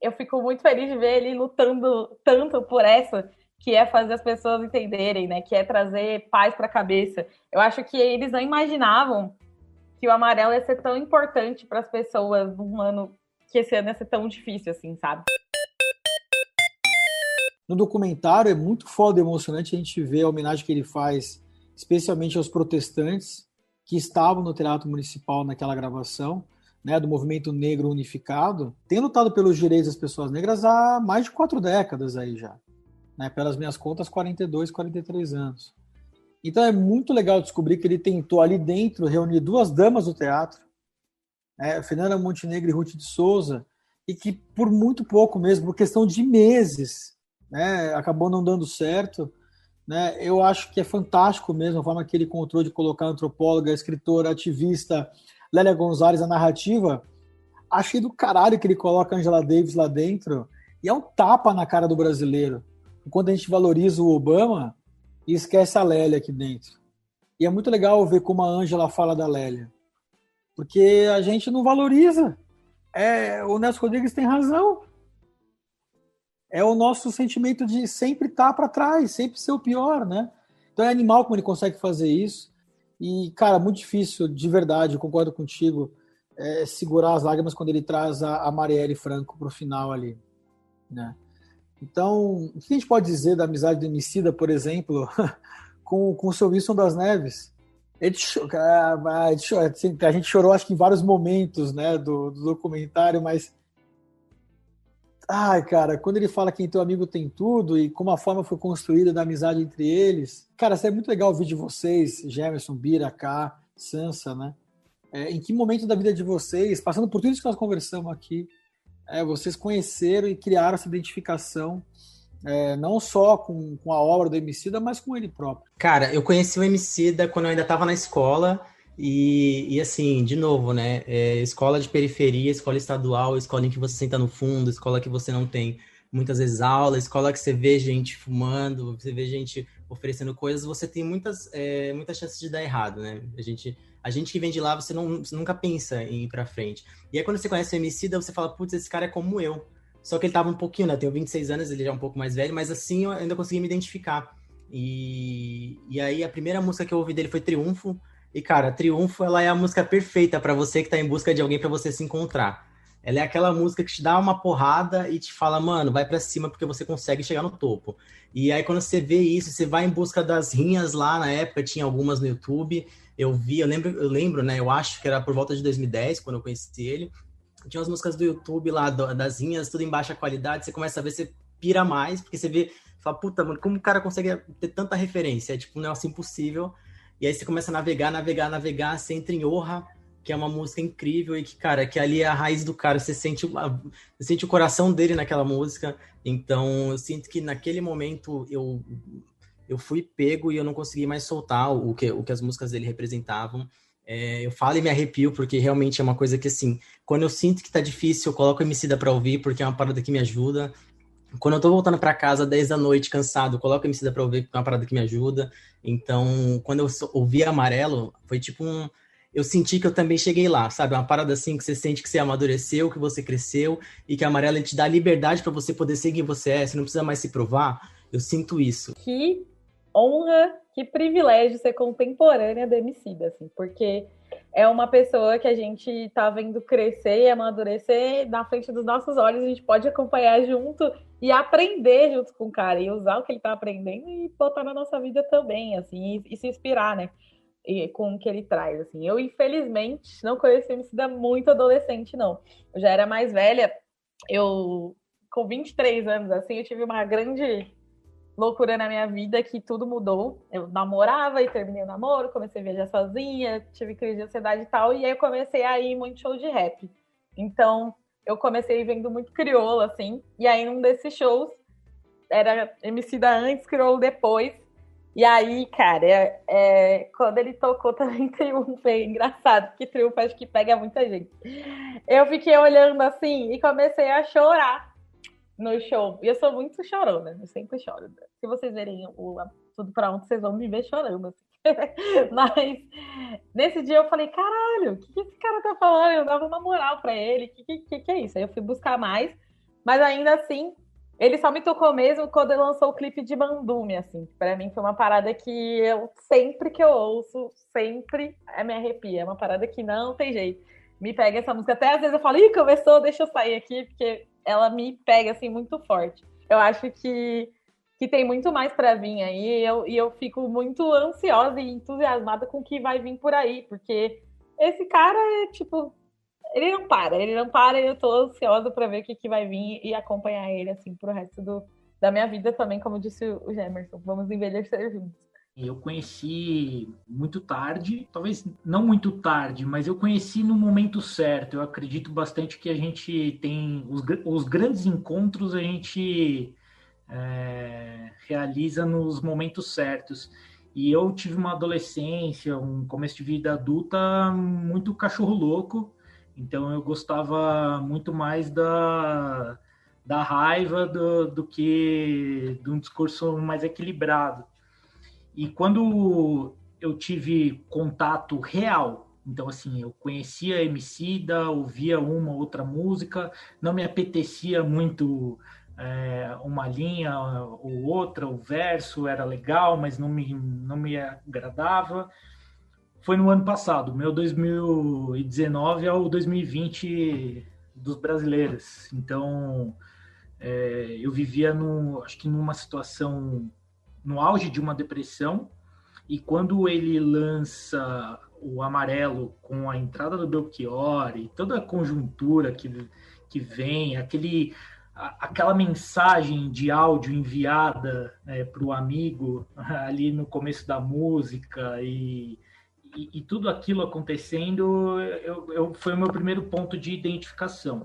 eu fico muito feliz de ver ele lutando tanto por essa, que é fazer as pessoas entenderem, né? Que é trazer paz para a cabeça. Eu acho que eles não imaginavam que o amarelo ia ser tão importante para as pessoas num ano que esse ano ia ser tão difícil, assim, sabe? No documentário é muito foda e emocionante a gente ver a homenagem que ele faz, especialmente aos protestantes que estavam no Teatro Municipal naquela gravação, né, do movimento negro unificado, tem lutado pelos direitos das pessoas negras há mais de 4 décadas aí já, né, pelas minhas contas, 42, 43 anos. Então é muito legal descobrir que ele tentou ali dentro reunir 2 damas do teatro, Fernanda Montenegro e Ruth de Souza, e que por muito pouco mesmo, por questão de meses, né, acabou não dando certo. Né? Eu acho que é fantástico mesmo a forma que ele encontrou de colocar a antropóloga, a escritora, a ativista Lélia Gonzalez na narrativa. Achei do caralho que ele coloca a Angela Davis lá dentro, e é um tapa na cara do brasileiro. Enquanto a gente valoriza o Obama e esquece a Lélia aqui dentro. E é muito legal ver como a Angela fala da Lélia, porque a gente não valoriza. O Nelson Rodrigues tem razão. É o nosso sentimento de sempre estar para trás, sempre ser o pior, né? Então é animal como ele consegue fazer isso. E, cara, muito difícil, de verdade, eu concordo contigo, segurar as lágrimas quando ele traz a Marielle Franco pro final ali, né? Então, o que a gente pode dizer da amizade do Emicida, por exemplo, com o seu Wilson das Neves? A gente chorou, acho que em vários momentos, né, do documentário, mas... Ai, cara, quando ele fala que teu amigo tem tudo e como a forma foi construída da amizade entre eles... Cara, seria muito legal ouvir de vocês, Gemerson, Bira, Ká, Sansa, né? Em que momento da vida de vocês, passando por tudo isso que nós conversamos aqui, vocês conheceram e criaram essa identificação, não só com a obra do Emicida, mas com ele próprio? Cara, eu conheci o Emicida quando eu ainda estava na escola e assim, de novo, né? Escola de periferia, escola estadual, escola em que você senta no fundo, escola que você não tem muitas vezes aula, escola que você vê gente fumando, você vê gente oferecendo coisas, você tem muitas chances de dar errado, né? A gente que vem de lá, você nunca pensa em ir pra frente. E aí quando você conhece o Emicida, você fala, putz, esse cara é como eu. Só que ele tava um pouquinho, né? Eu tenho 26 anos, ele já é um pouco mais velho, mas assim eu ainda consegui me identificar. E aí a primeira música que eu ouvi dele foi Triunfo. E, cara, Triunfo, ela é a música perfeita pra você que tá em busca de alguém pra você se encontrar. Ela é aquela música que te dá uma porrada e te fala, mano, vai pra cima porque você consegue chegar no topo. E aí quando você vê isso, você vai em busca das rinhas lá, na época tinha algumas no YouTube. Eu lembro, né? Eu acho que era por volta de 2010, quando eu conheci ele. Tinha umas músicas do YouTube lá, das rinhas, tudo em baixa qualidade. Você começa a ver, você pira mais, porque você vê, fala, puta, mano, como o cara consegue ter tanta referência? É tipo um negócio impossível. E aí você começa a navegar, você entra em Orra, que é uma música incrível e que, cara, que ali é a raiz do cara. Você sente o coração dele naquela música. Então, eu sinto que naquele momento eu fui pego e eu não consegui mais soltar o que as músicas dele representavam. Eu falo e me arrepio, porque realmente é uma coisa que, assim, quando eu sinto que tá difícil, eu coloco o Emicida pra ouvir, porque é uma parada que me ajuda. Quando eu tô voltando pra casa, 10 da noite, cansado, eu coloco o Emicida pra ouvir, porque é uma parada que me ajuda. Então, quando eu ouvi Amarelo, foi tipo eu senti que eu também cheguei lá, sabe? Uma parada assim que você sente que você amadureceu, que você cresceu, e que a Amarelo te dá liberdade pra você poder ser quem você é, você não precisa mais se provar. Eu sinto isso. Que honra, que privilégio ser contemporânea do Emicida, assim, porque é uma pessoa que a gente tá vendo crescer e amadurecer na frente dos nossos olhos, a gente pode acompanhar junto e aprender junto com o cara, e usar o que ele tá aprendendo e botar na nossa vida também, assim, e se inspirar, né, e com o que ele traz, assim. Eu, infelizmente, não conheci o Emicida muito adolescente, não. Eu já era mais velha, com 23 anos, assim, eu tive uma grande loucura na minha vida, que tudo mudou. Eu namorava e terminei o namoro, comecei a viajar sozinha, tive crise de ansiedade e tal, e aí eu comecei a ir muito show de rap. Então, eu comecei vendo muito crioulo, assim, e aí num desses shows, era Emicida antes, crioulo depois, e aí, cara, quando ele tocou também Triunfo, é engraçado, porque Triunfo acho que pega muita gente. Eu fiquei olhando assim, e comecei a chorar no show. E eu sou muito chorona, eu sempre choro. Se vocês verem o Tudo Pra Ontem, vocês vão me ver chorando. Assim. Mas nesse dia eu falei, caralho, o que esse cara tá falando? Eu dava uma moral pra ele, que é isso? Aí eu fui buscar mais, mas ainda assim, ele só me tocou mesmo quando ele lançou o clipe de Mandume, assim. Pra mim foi uma parada que eu, sempre que eu ouço, sempre me arrepia. É uma parada que não tem jeito. Me pega essa música. Até às vezes eu falo, ih, começou, deixa eu sair aqui, porque ela me pega, assim, muito forte. Eu acho que tem muito mais para vir aí, e eu fico muito ansiosa e entusiasmada com o que vai vir por aí, porque esse cara é, tipo, ele não para, e eu tô ansiosa para ver o que vai vir e acompanhar ele, assim, pro resto da minha vida também, como disse o Gemerson. Vamos envelhecer juntos. Eu conheci muito tarde, talvez não muito tarde, mas eu conheci no momento certo. Eu acredito bastante que a gente tem os grandes encontros, a gente realiza nos momentos certos. E eu tive uma adolescência, um começo de vida adulta muito cachorro louco, então eu gostava muito mais da raiva do que de um discurso mais equilibrado. E quando eu tive contato real, então assim, eu conhecia Emicida, ouvia uma ou outra música, não me apetecia muito uma linha ou outra, o verso era legal, mas não me agradava. Foi no ano passado, meu 2019 é o 2020 dos brasileiros. Então, eu vivia acho que numa situação, no auge de uma depressão, E quando ele lança o Amarelo com a entrada do Belchior e toda a conjuntura que vem, aquela mensagem de áudio enviada para o amigo ali no começo da música e tudo aquilo acontecendo, foi o meu primeiro ponto de identificação.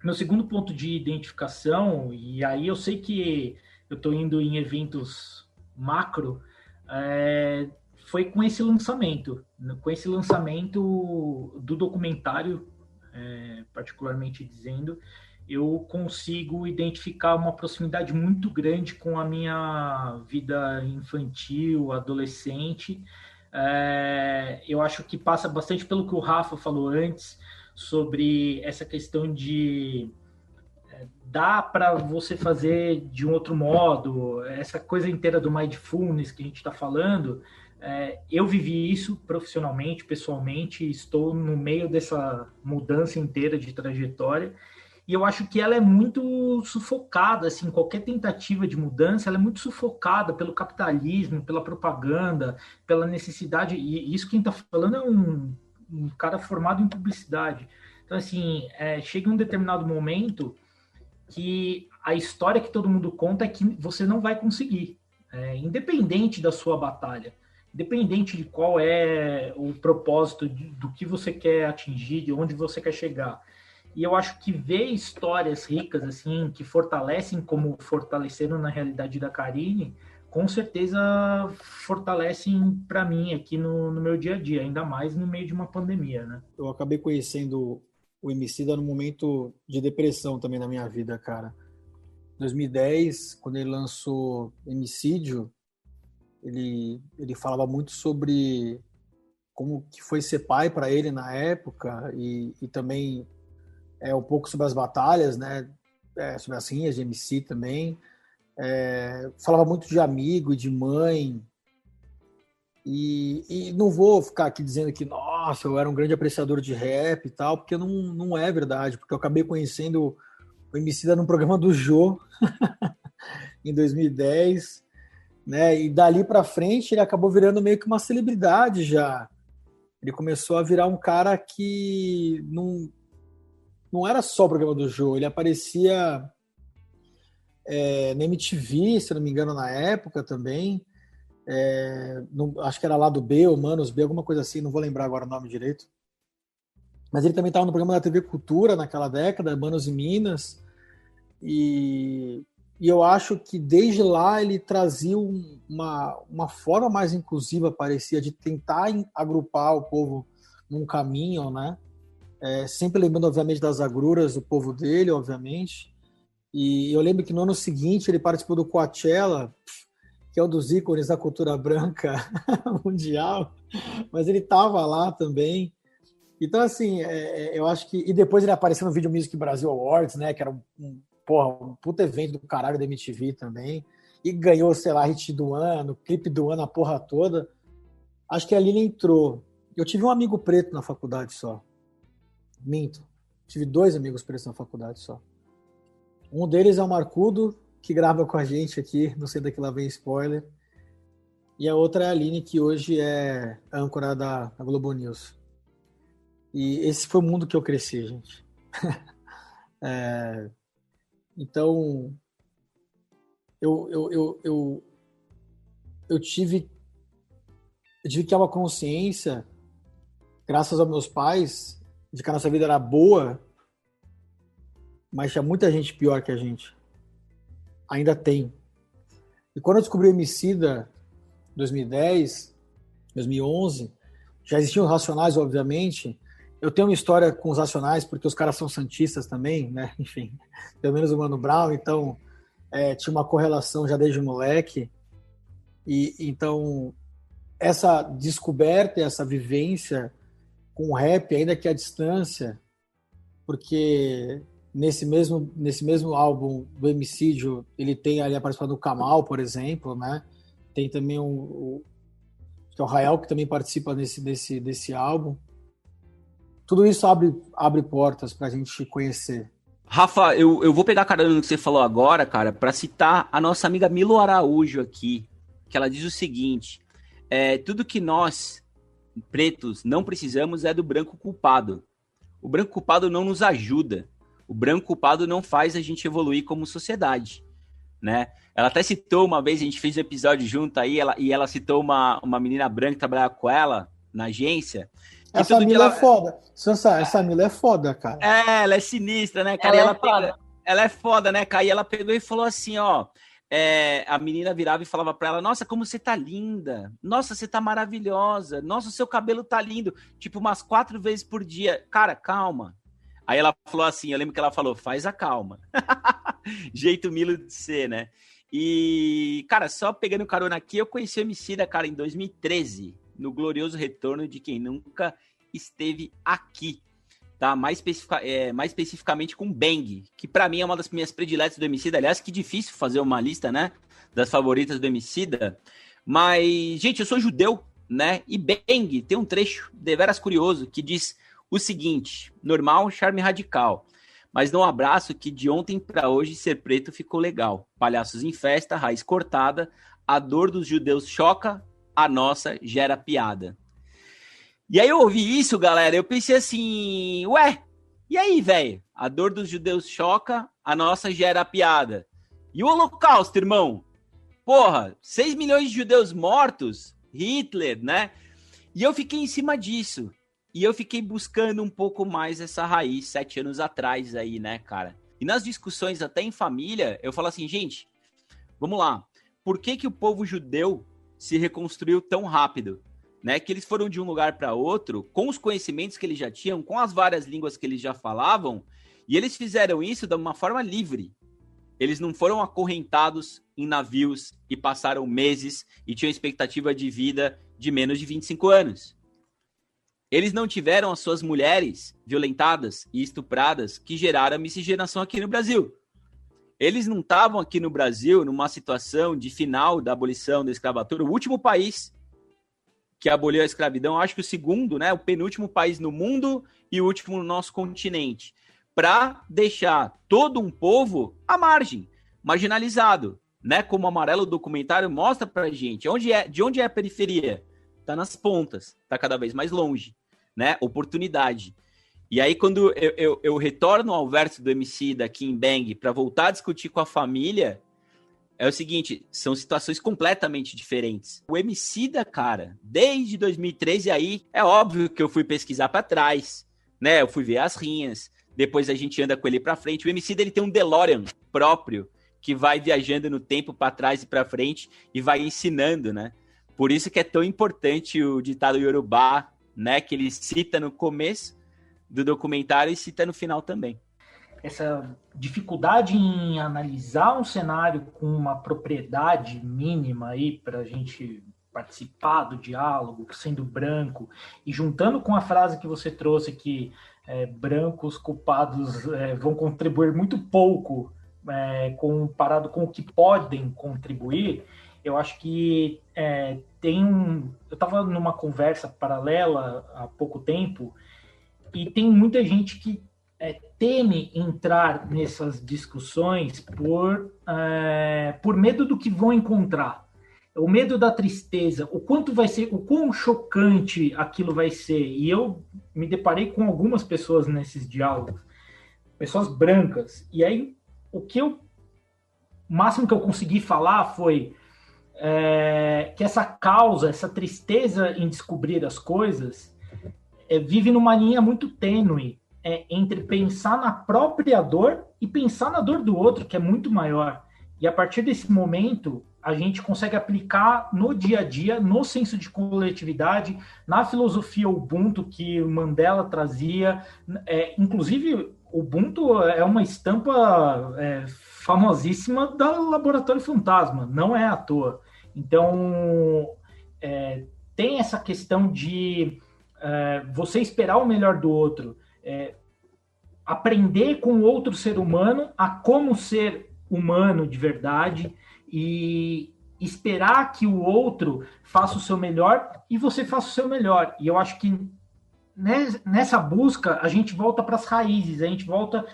Meu segundo ponto de identificação, e aí eu sei que eu estou indo em eventos macro, foi com esse lançamento do documentário, particularmente dizendo, eu consigo identificar uma proximidade muito grande com a minha vida infantil, adolescente. Eu acho que passa bastante pelo que o Rafa falou antes, sobre essa questão de dá para você fazer de um outro modo, essa coisa inteira do mindfulness que a gente está falando. Eu vivi isso profissionalmente, pessoalmente, estou no meio dessa mudança inteira de trajetória, e eu acho que ela é muito sufocada, assim, qualquer tentativa de mudança, ela é muito sufocada pelo capitalismo, pela propaganda, pela necessidade, e isso quem está falando é um cara formado em publicidade. Então, assim, chega um determinado momento que a história que todo mundo conta é que você não vai conseguir, independente da sua batalha, independente de qual é o propósito do que você quer atingir, de onde você quer chegar. E eu acho que ver histórias ricas, assim, que fortalecem como fortaleceram na realidade da Karine, com certeza fortalecem para mim aqui no meu dia a dia, ainda mais no meio de uma pandemia, né? Eu acabei conhecendo o Emicida num momento de depressão também na minha vida, cara. Em 2010, quando ele lançou Emicídio, ele falava muito sobre como que foi ser pai para ele na época e também um pouco sobre as batalhas, né? Sobre as rinhas de MC também. Falava muito de amigo e de mãe. E não vou ficar aqui dizendo que, nossa, eu era um grande apreciador de rap e tal, porque não é verdade, porque eu acabei conhecendo o Emicida num programa do Jô em 2010, né? E dali para frente ele acabou virando meio que uma celebridade já. Ele começou a virar um cara que não era só o programa do Jô, ele aparecia na MTV, se não me engano, na época também. Acho que era lá do B, ou Manos B, alguma coisa assim, não vou lembrar agora o nome direito. Mas ele também estava no programa da TV Cultura naquela década, Manos e Minas. E eu acho que desde lá ele trazia uma forma mais inclusiva, parecia, de tentar agrupar o povo num caminho, né? Sempre lembrando, obviamente, das agruras do povo dele, obviamente. E eu lembro que no ano seguinte ele participou do Coachella, que é um dos ícones da cultura branca mundial, mas ele estava lá também. Então, assim, eu acho que... E depois ele apareceu no Video Music Brasil Awards, né, que era um puta evento do caralho da MTV também, e ganhou, sei lá, hit do ano, clipe do ano, a porra toda. Acho que ali ele entrou. Eu tive um amigo preto na faculdade só. Minto. Tive 2 amigos pretos na faculdade só. Um deles é o Marcudo, que grava com a gente aqui, não sei daqui lá vem spoiler. E a outra é a Aline, que hoje é âncora da Globo News. E esse foi o mundo que eu cresci, gente. Então, eu tive que ter uma consciência, graças aos meus pais, de que a nossa vida era boa, mas tinha muita gente pior que a gente. Ainda tem. E quando eu descobri o Emicida, 2010, 2011, já existiam os Racionais, obviamente. Eu tenho uma história com os Racionais, porque os caras são santistas também, né? Enfim, pelo menos o Mano Brown, então tinha uma correlação já desde moleque. E então, essa descoberta, essa vivência com o rap, ainda que à distância, porque nesse mesmo álbum do Emicídio, ele tem ali a participação do Kamal, por exemplo, né? Tem também o Rael, que também participa desse álbum. Tudo isso abre portas pra gente conhecer. Rafa, eu vou pegar a carona no que você falou agora, cara, pra citar a nossa amiga Milo Araújo aqui, que ela diz o seguinte: tudo que nós, pretos, não precisamos é do branco culpado. O branco culpado não nos ajuda. O branco culpado não faz a gente evoluir como sociedade, né? Ela até citou uma vez, a gente fez um episódio junto aí, ela citou uma menina branca que trabalhava com ela na agência. Essa Mila é foda. Essa Mila é foda, cara. Ela é sinistra, né, cara? Ela é foda, né, cara? E ela pegou e falou assim, ó... a menina virava e falava pra ela, nossa, como você tá linda, nossa, você tá maravilhosa, nossa, o seu cabelo tá lindo, tipo umas 4 vezes por dia. Cara, calma. Aí ela falou assim, eu lembro que ela falou, faz a calma. Jeito Milo de ser, né? E, cara, só pegando carona aqui, eu conheci o Emicida, cara, em 2013, no glorioso retorno de quem nunca esteve aqui. Tá? Mais especificamente com Bang, que pra mim é uma das minhas prediletas do Emicida. Aliás, que difícil fazer uma lista, né, das favoritas do Emicida. Mas, gente, eu sou judeu, né, e Bang tem um trecho deveras curioso que diz o seguinte: normal, charme radical, mas não abraço que de ontem pra hoje ser preto ficou legal. Palhaços em festa, raiz cortada, a dor dos judeus choca, a nossa gera piada. E aí eu ouvi isso, galera, eu pensei assim, ué, e aí, velho? A dor dos judeus choca, a nossa gera piada. E o Holocausto, irmão? Porra, 6 milhões de judeus mortos, Hitler, né? E eu fiquei em cima disso. E eu fiquei buscando um pouco mais essa raiz 7 anos atrás aí, né, cara? E nas discussões até em família, eu falo assim, gente, vamos lá. Por que o povo judeu se reconstruiu tão rápido? Né, que eles foram de um lugar para outro, com os conhecimentos que eles já tinham, com as várias línguas que eles já falavam, e eles fizeram isso de uma forma livre. Eles não foram acorrentados em navios e passaram meses e tinham expectativa de vida de menos de 25 anos. Eles não tiveram as suas mulheres violentadas e estupradas que geraram a miscigenação aqui no Brasil. Eles não estavam aqui no Brasil numa situação de final da abolição da escravatura, o último país que aboliu a escravidão, acho que o segundo, né, o penúltimo país no mundo e o último no nosso continente, para deixar todo um povo à margem, marginalizado, né, como o Amarelo documentário mostra pra gente. De onde é a periferia? Tá nas pontas, tá cada vez mais longe, né, oportunidade. E aí quando eu retorno ao verso do Emicida aqui em Bang para voltar a discutir com a família, é o seguinte, são situações completamente diferentes. O Emicida, cara, desde 2013 aí, é óbvio que eu fui pesquisar para trás, né? Eu fui ver as rinhas, depois a gente anda com ele para frente. O Emicida, ele tem um DeLorean próprio, que vai viajando no tempo para trás e para frente e vai ensinando, né? Por isso que é tão importante o ditado Yorubá, né? Que ele cita no começo do documentário e cita no final também. Essa dificuldade em analisar um cenário com uma propriedade mínima aí para a gente participar do diálogo, sendo branco, e juntando com a frase que você trouxe que brancos culpados vão contribuir muito pouco comparado com o que podem contribuir, eu acho que eu estava numa conversa paralela há pouco tempo e tem muita gente que teme entrar nessas discussões por medo do que vão encontrar. O medo da tristeza, o quanto vai ser, o quão chocante aquilo vai ser. E eu me deparei com algumas pessoas nesses diálogos, pessoas brancas. E aí, o máximo que eu consegui falar foi que essa causa, essa tristeza em descobrir as coisas, vive numa linha muito tênue entre pensar na própria dor e pensar na dor do outro, que é muito maior. E a partir desse momento, a gente consegue aplicar no dia a dia, no senso de coletividade, na filosofia Ubuntu que o Mandela trazia. Inclusive, Ubuntu é uma estampa famosíssima da Laboratório Fantasma, não é à toa. Então, tem essa questão de você esperar o melhor do outro, aprender com o outro ser humano a como ser humano de verdade e esperar que o outro faça o seu melhor e você faça o seu melhor. E eu acho que nessa busca a gente volta para as raízes, a gente volta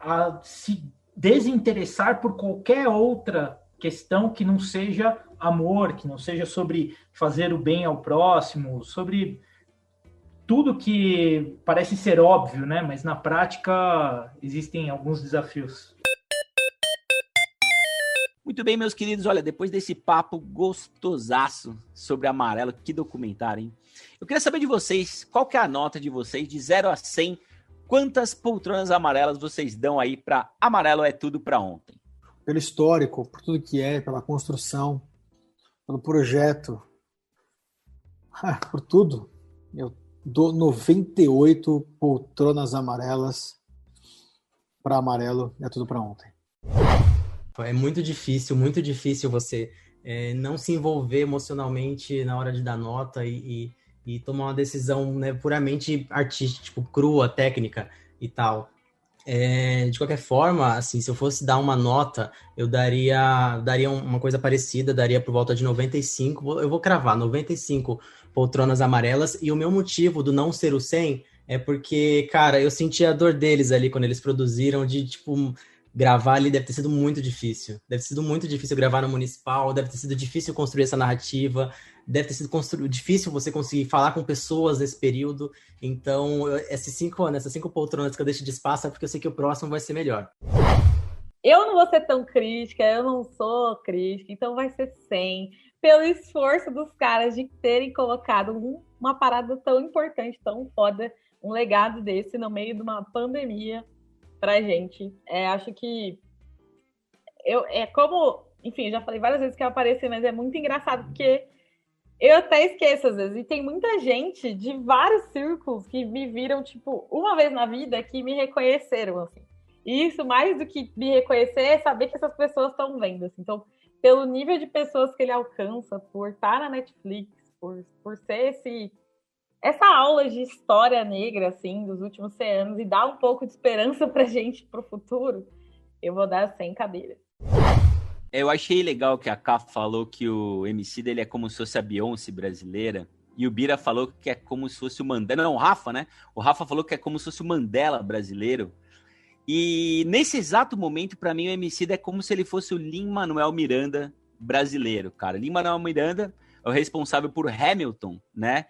a se desinteressar por qualquer outra questão que não seja amor, que não seja sobre fazer o bem ao próximo, sobre tudo que parece ser óbvio, né? Mas na prática existem alguns desafios. Muito bem, meus queridos, olha, depois desse papo gostosaço sobre Amarelo, que documentário, hein? Eu queria saber de vocês, qual que é a nota de vocês, de 0 a 100, quantas poltronas amarelas vocês dão aí para Amarelo é Tudo para Ontem? Pelo histórico, por tudo que é, pela construção, pelo projeto, por tudo, eu dou 98 poltronas amarelas para Amarelo é Tudo para Ontem. É muito difícil você não se envolver emocionalmente na hora de dar nota e tomar uma decisão, né, puramente artística, tipo, crua, técnica e tal. De qualquer forma, assim, se eu fosse dar uma nota, eu daria uma coisa parecida, daria por volta de 95, eu vou cravar, 95 poltronas amarelas, e o meu motivo do não ser o 100 é porque, cara, eu senti a dor deles ali quando eles produziram, de, tipo, gravar ali deve ter sido muito difícil. Deve ter sido muito difícil gravar no Municipal, deve ter sido difícil construir essa narrativa, deve ter sido difícil você conseguir falar com pessoas nesse período. Então, essas 5 poltronas que eu deixo de espaço é porque eu sei que o próximo vai ser melhor. Eu não vou ser tão crítica, eu não sou crítica, então vai ser 100. Pelo esforço dos caras de terem colocado uma parada tão importante, tão foda, um legado desse no meio de uma pandemia pra gente. Acho que enfim, já falei várias vezes que eu apareci, mas é muito engraçado porque eu até esqueço às vezes, e tem muita gente de vários círculos que me viram, tipo, uma vez na vida que me reconheceram, assim. E isso, mais do que me reconhecer, é saber que essas pessoas estão vendo, assim. Então, pelo nível de pessoas que ele alcança, por estar na Netflix, por ser essa aula de história negra, assim, dos últimos 100 anos, e dar um pouco de esperança pra gente pro futuro, eu vou dar 100 cadeiras. Eu achei legal que a Ká falou que o Emicida ele é como se fosse a Beyoncé brasileira, e o Bira falou que é como se fosse o Mandela. Não, o Rafa, né? O Rafa falou que é como se fosse o Mandela brasileiro. E nesse exato momento, para mim, o Emicida é como se ele fosse o Lin-Manuel Miranda brasileiro, cara. Lin-Manuel Miranda é o responsável por Hamilton, né?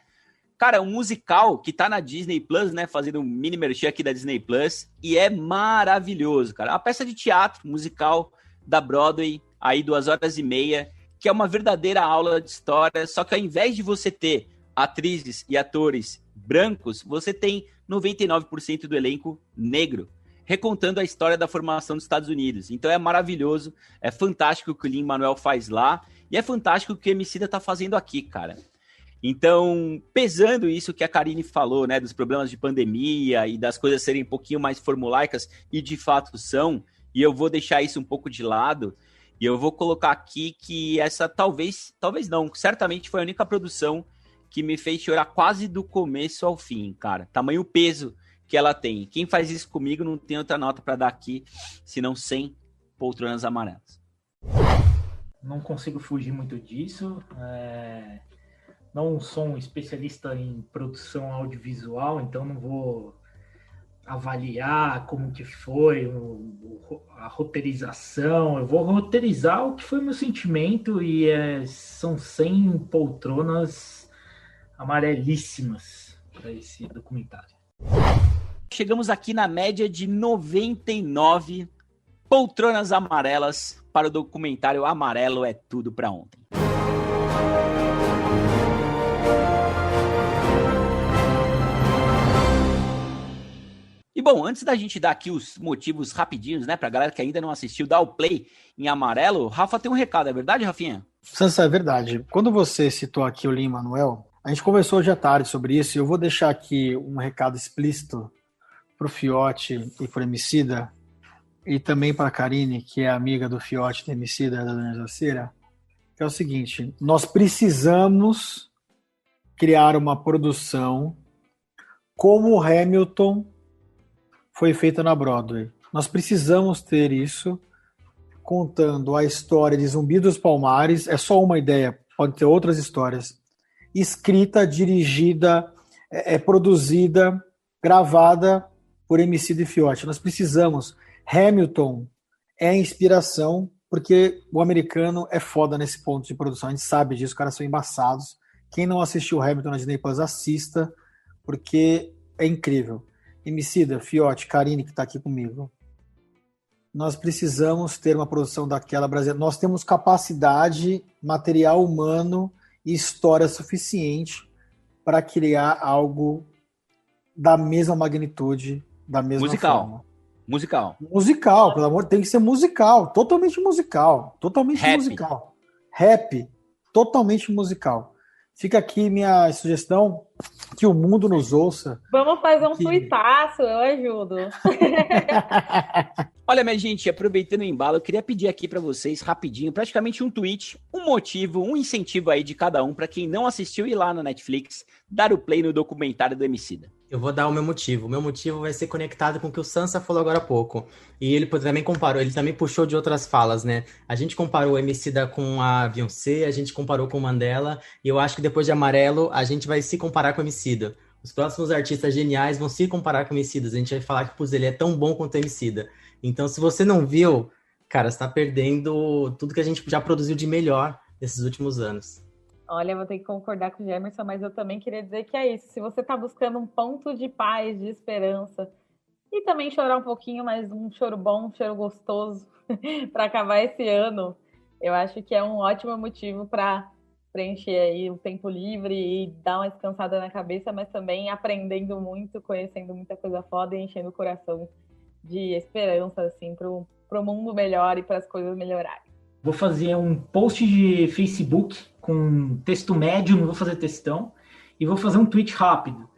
Cara, um musical que tá na Disney Plus, né? Fazendo um mini merchan aqui da Disney Plus. E é maravilhoso, cara. Uma peça de teatro musical da Broadway, aí 2h30, que é uma verdadeira aula de história. Só que ao invés de você ter atrizes e atores brancos, você tem 99% do elenco negro, recontando a história da formação dos Estados Unidos. Então é maravilhoso, é fantástico o que o Lin-Manuel faz lá, e é fantástico o que o Emicida tá fazendo aqui, cara. Então, pesando isso que a Karine falou, né, dos problemas de pandemia e das coisas serem um pouquinho mais formulaicas, e de fato são, e eu vou deixar isso um pouco de lado, e eu vou colocar aqui que essa talvez não, certamente foi a única produção que me fez chorar quase do começo ao fim, cara. Tamanho peso que ela tem. Quem faz isso comigo não tem outra nota para dar aqui, senão 100 poltronas amarelas. Não consigo fugir muito disso. Não sou um especialista em produção audiovisual, então não vou avaliar como que foi a roteirização. Eu vou roteirizar o que foi meu sentimento e são 100 poltronas amarelíssimas para esse documentário. Chegamos aqui na média de 99 poltronas amarelas para o documentário Amarelo é Tudo para Ontem. E bom, antes da gente dar aqui os motivos rapidinhos, né, pra galera que ainda não assistiu, dar o play em Amarelo, o Rafa tem um recado, é verdade, Rafinha? Sansa, é verdade. Quando você citou aqui o Lin-Manuel, a gente conversou hoje à tarde sobre isso, e eu vou deixar aqui um recado explícito pro Fiote e pro Emicida, e também para a Karine, que é amiga do Fiote e do Emicida, da Dona Jaceira, que é o seguinte: nós precisamos criar uma produção como o Hamilton foi feita na Broadway. Nós precisamos ter isso, contando a história de Zumbi dos Palmares. É só uma ideia, pode ter outras histórias. Escrita, dirigida, produzida, gravada por Emicida e Fiote. Nós precisamos. Hamilton é a inspiração porque o americano é foda nesse ponto de produção. A gente sabe disso, os caras são embaçados. Quem não assistiu o Hamilton na Disney Plus, assista, porque é incrível. Emicida, Fiote, Karine, que está aqui comigo. Nós precisamos ter uma produção daquela brasileira. Nós temos capacidade, material humano e história suficiente para criar algo da mesma magnitude, da mesma forma. Musical, pelo amor, tem que ser musical, totalmente musical, Rap. musical. Rap, totalmente musical. Fica aqui minha sugestão, que o mundo nos ouça. Vamos fazer um tuitaço, eu ajudo. Olha, minha gente, aproveitando o embalo, eu queria pedir aqui pra vocês, rapidinho, praticamente um tweet, um motivo, um incentivo aí de cada um, pra quem não assistiu ir lá na Netflix, dar o play no documentário do Emicida. Eu vou dar o meu motivo. O meu motivo vai ser conectado com o que o Sansa falou agora há pouco. E ele também comparou, ele também puxou de outras falas, né? A gente comparou o Emicida com a Beyoncé, a gente comparou com o Mandela, e eu acho que depois de Amarelo, a gente vai se comparar com o Emicida. Os próximos artistas geniais vão se comparar com o Emicida. A gente vai falar que, ele é tão bom quanto o Emicida. Então, se você não viu, cara, você tá perdendo tudo que a gente já produziu de melhor nesses últimos anos. Olha, eu vou ter que concordar com o Gemerson, mas eu também queria dizer que é isso. Se você está buscando um ponto de paz, de esperança, e também chorar um pouquinho, mas um choro bom, um choro gostoso, para acabar esse ano, eu acho que é um ótimo motivo para preencher aí o tempo livre e dar uma descansada na cabeça, mas também aprendendo muito, conhecendo muita coisa foda e enchendo o coração de esperança, assim, para o mundo melhor e para as coisas melhorarem. Vou fazer um post de Facebook com texto médio, não vou fazer textão, e vou fazer um tweet rápido.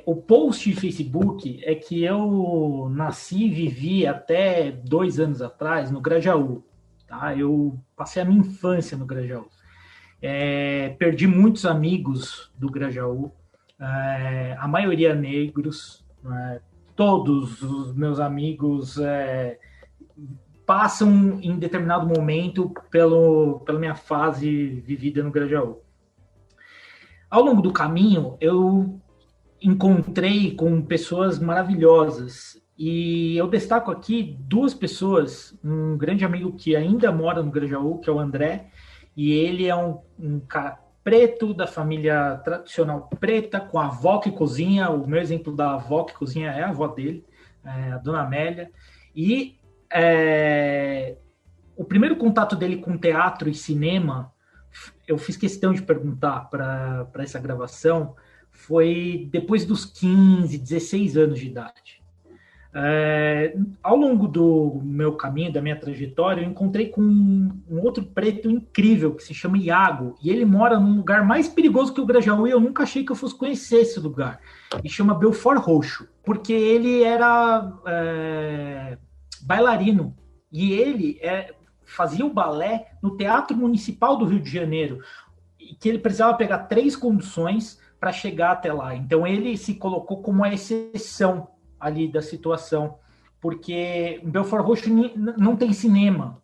O post de Facebook é que eu nasci e vivi até 2 anos atrás no Grajaú. Tá? Eu passei a minha infância no Grajaú. Perdi muitos amigos do Grajaú, a maioria negros. Todos os meus amigos passam em determinado momento pela minha fase vivida no Grajaú. Ao longo do caminho, eu encontrei com pessoas maravilhosas e eu destaco aqui 2 pessoas, um grande amigo que ainda mora no Grajaú, que é o André, e ele é um cara preto, da família tradicional preta, com a avó que cozinha. O meu exemplo da avó que cozinha é a avó dele, a Dona Amélia, e o primeiro contato dele com teatro e cinema, eu fiz questão de perguntar para essa gravação, foi depois dos 15, 16 anos de idade. Ao longo do meu caminho, da minha trajetória, eu encontrei com um outro preto incrível que se chama Iago, e ele mora num lugar mais perigoso que o Grajaú, e eu nunca achei que eu fosse conhecer esse lugar. E chama Belfort Roxo, porque ele era bailarino, e ele fazia o balé no Teatro Municipal do Rio de Janeiro, e que ele precisava pegar 3 conduções para chegar até lá. Então ele se colocou como a exceção ali da situação, porque em Belfort Roxo não tem cinema,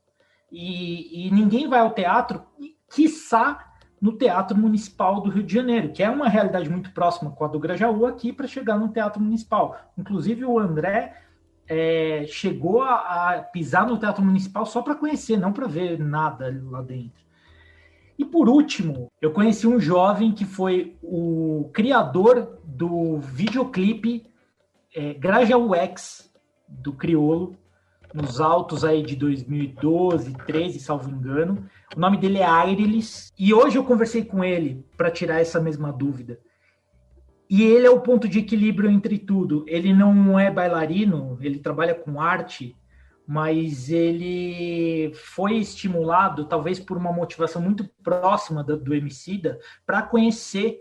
e ninguém vai ao teatro, quiçá no Teatro Municipal do Rio de Janeiro, que é uma realidade muito próxima com a do Grajaú aqui, para chegar no Teatro Municipal. Inclusive o André chegou a pisar no Teatro Municipal só para conhecer, não para ver nada lá dentro. E por último, eu conheci um jovem que foi o criador do videoclipe Grajaú X, do Criolo, nos altos aí de 2012, 13, salvo engano. O nome dele é Airilis, e hoje eu conversei com ele para tirar essa mesma dúvida. E ele é o ponto de equilíbrio entre tudo. Ele não é bailarino, ele trabalha com arte, mas ele foi estimulado, talvez por uma motivação muito próxima do Emicida, para conhecer,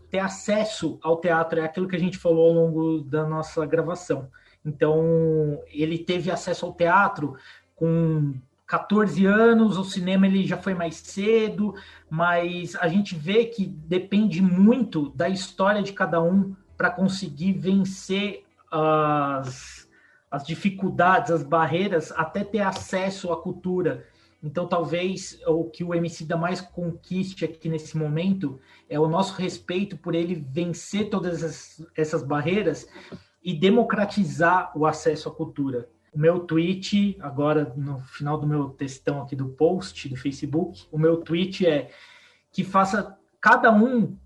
ter acesso ao teatro. É aquilo que a gente falou ao longo da nossa gravação. Então, ele teve acesso ao teatro com 14 anos, o cinema ele já foi mais cedo, mas a gente vê que depende muito da história de cada um para conseguir vencer as dificuldades, as barreiras, até ter acesso à cultura. Então, talvez o que o Emicida mais conquiste aqui nesse momento é o nosso respeito por ele vencer todas essas barreiras e democratizar o acesso à cultura. O meu tweet, agora no final do meu textão aqui do post do Facebook, o meu tweet é que faça cada um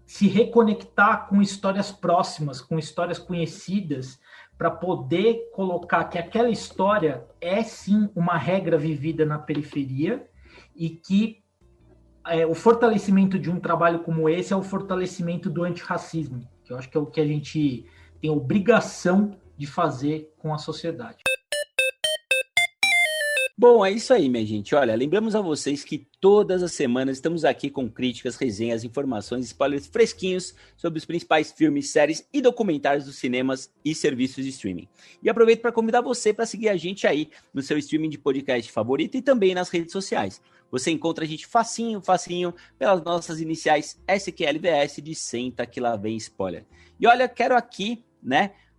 se reconectar com histórias próximas, com histórias conhecidas, para poder colocar que aquela história é sim uma regra vivida na periferia e que o fortalecimento de um trabalho como esse é o fortalecimento do antirracismo, que eu acho que é o que a gente tem obrigação de fazer com a sociedade. Bom, é isso aí, minha gente. Olha, lembramos a vocês que todas as semanas estamos aqui com críticas, resenhas, informações e spoilers fresquinhos sobre os principais filmes, séries e documentários dos cinemas e serviços de streaming. E aproveito para convidar você para seguir a gente aí no seu streaming de podcast favorito e também nas redes sociais. Você encontra a gente facinho pelas nossas iniciais SQLVS de Senta Que Lá Vem Spoiler. E olha, quero aqui,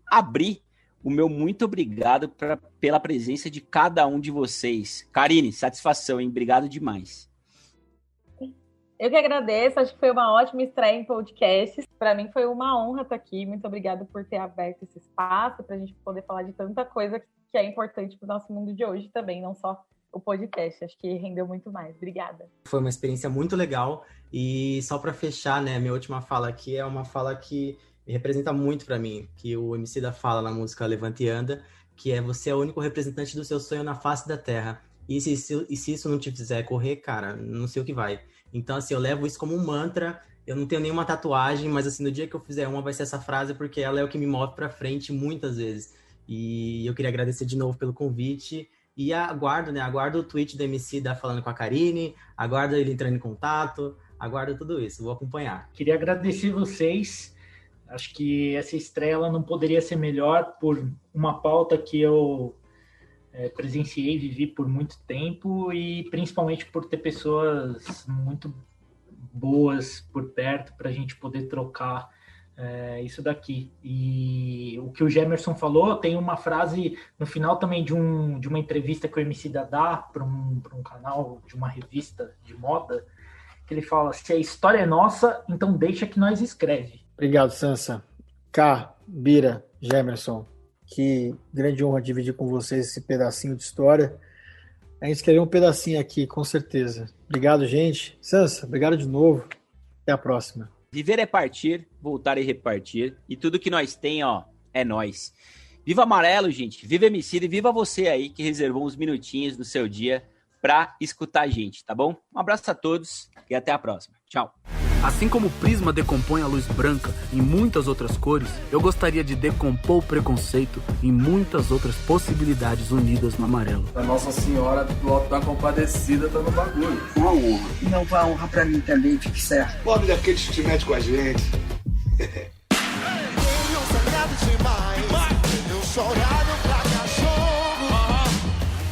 abrir o meu muito obrigado pela presença de cada um de vocês. Karine, satisfação, hein? Obrigado demais. Eu que agradeço, acho que foi uma ótima estreia em podcasts. Para mim foi uma honra estar aqui. Muito obrigada por ter aberto esse espaço para a gente poder falar de tanta coisa que é importante para o nosso mundo de hoje também, não só o podcast. Acho que rendeu muito mais. Obrigada. Foi uma experiência muito legal. E só para fechar, minha última fala aqui é uma fala que representa muito para mim, que o Emicida fala na música Levante e Anda, que é: você é o único representante do seu sonho na face da terra. E se isso não te fizer correr, cara, não sei o que vai. Então, assim, eu levo isso como um mantra. Eu não tenho nenhuma tatuagem, mas, assim, no dia que eu fizer uma, vai ser essa frase, porque ela é o que me move pra frente muitas vezes. E eu queria agradecer de novo pelo convite. E aguardo o tweet do Emicida falando com a Karine, aguardo ele entrando em contato, aguardo tudo isso, vou acompanhar. Queria agradecer vocês. Acho que essa estreia ela não poderia ser melhor por uma pauta que eu presenciei e vivi por muito tempo e principalmente por ter pessoas muito boas por perto para a gente poder trocar isso daqui. E o que o Gemerson falou, tem uma frase no final também de uma entrevista que o Emicida dá para um canal de uma revista de moda, que ele fala: se a história é nossa, então deixa que nós escreve. Obrigado, Sansa. Cá, Bira, Gemerson, que grande honra dividir com vocês esse pedacinho de história. A gente escreveu um pedacinho aqui, com certeza. Obrigado, gente. Sansa, obrigado de novo. Até a próxima. Viver é partir, voltar e repartir. E tudo que nós tem, é nós. Viva Amarelo, gente. Viva Emicida e viva você aí que reservou uns minutinhos do seu dia para escutar a gente, tá bom? Um abraço a todos e até a próxima. Tchau. Assim como o prisma decompõe a luz branca em muitas outras cores, eu gostaria de decompor o preconceito em muitas outras possibilidades unidas no amarelo. A Nossa Senhora do Alto da Compadecida tá no bagulho. Uma honra. E não vai honra pra mim também, fique certo. Pobre daqueles que te mete com a gente. Tenho sangrado demais, eu chorado pra cachorro.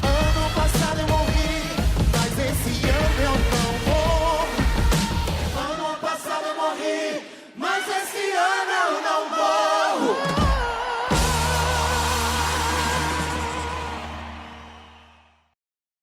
Ano passado eu morri, mas esse ano eu não morro. Ano passado eu morri, mas esse ano eu não morro.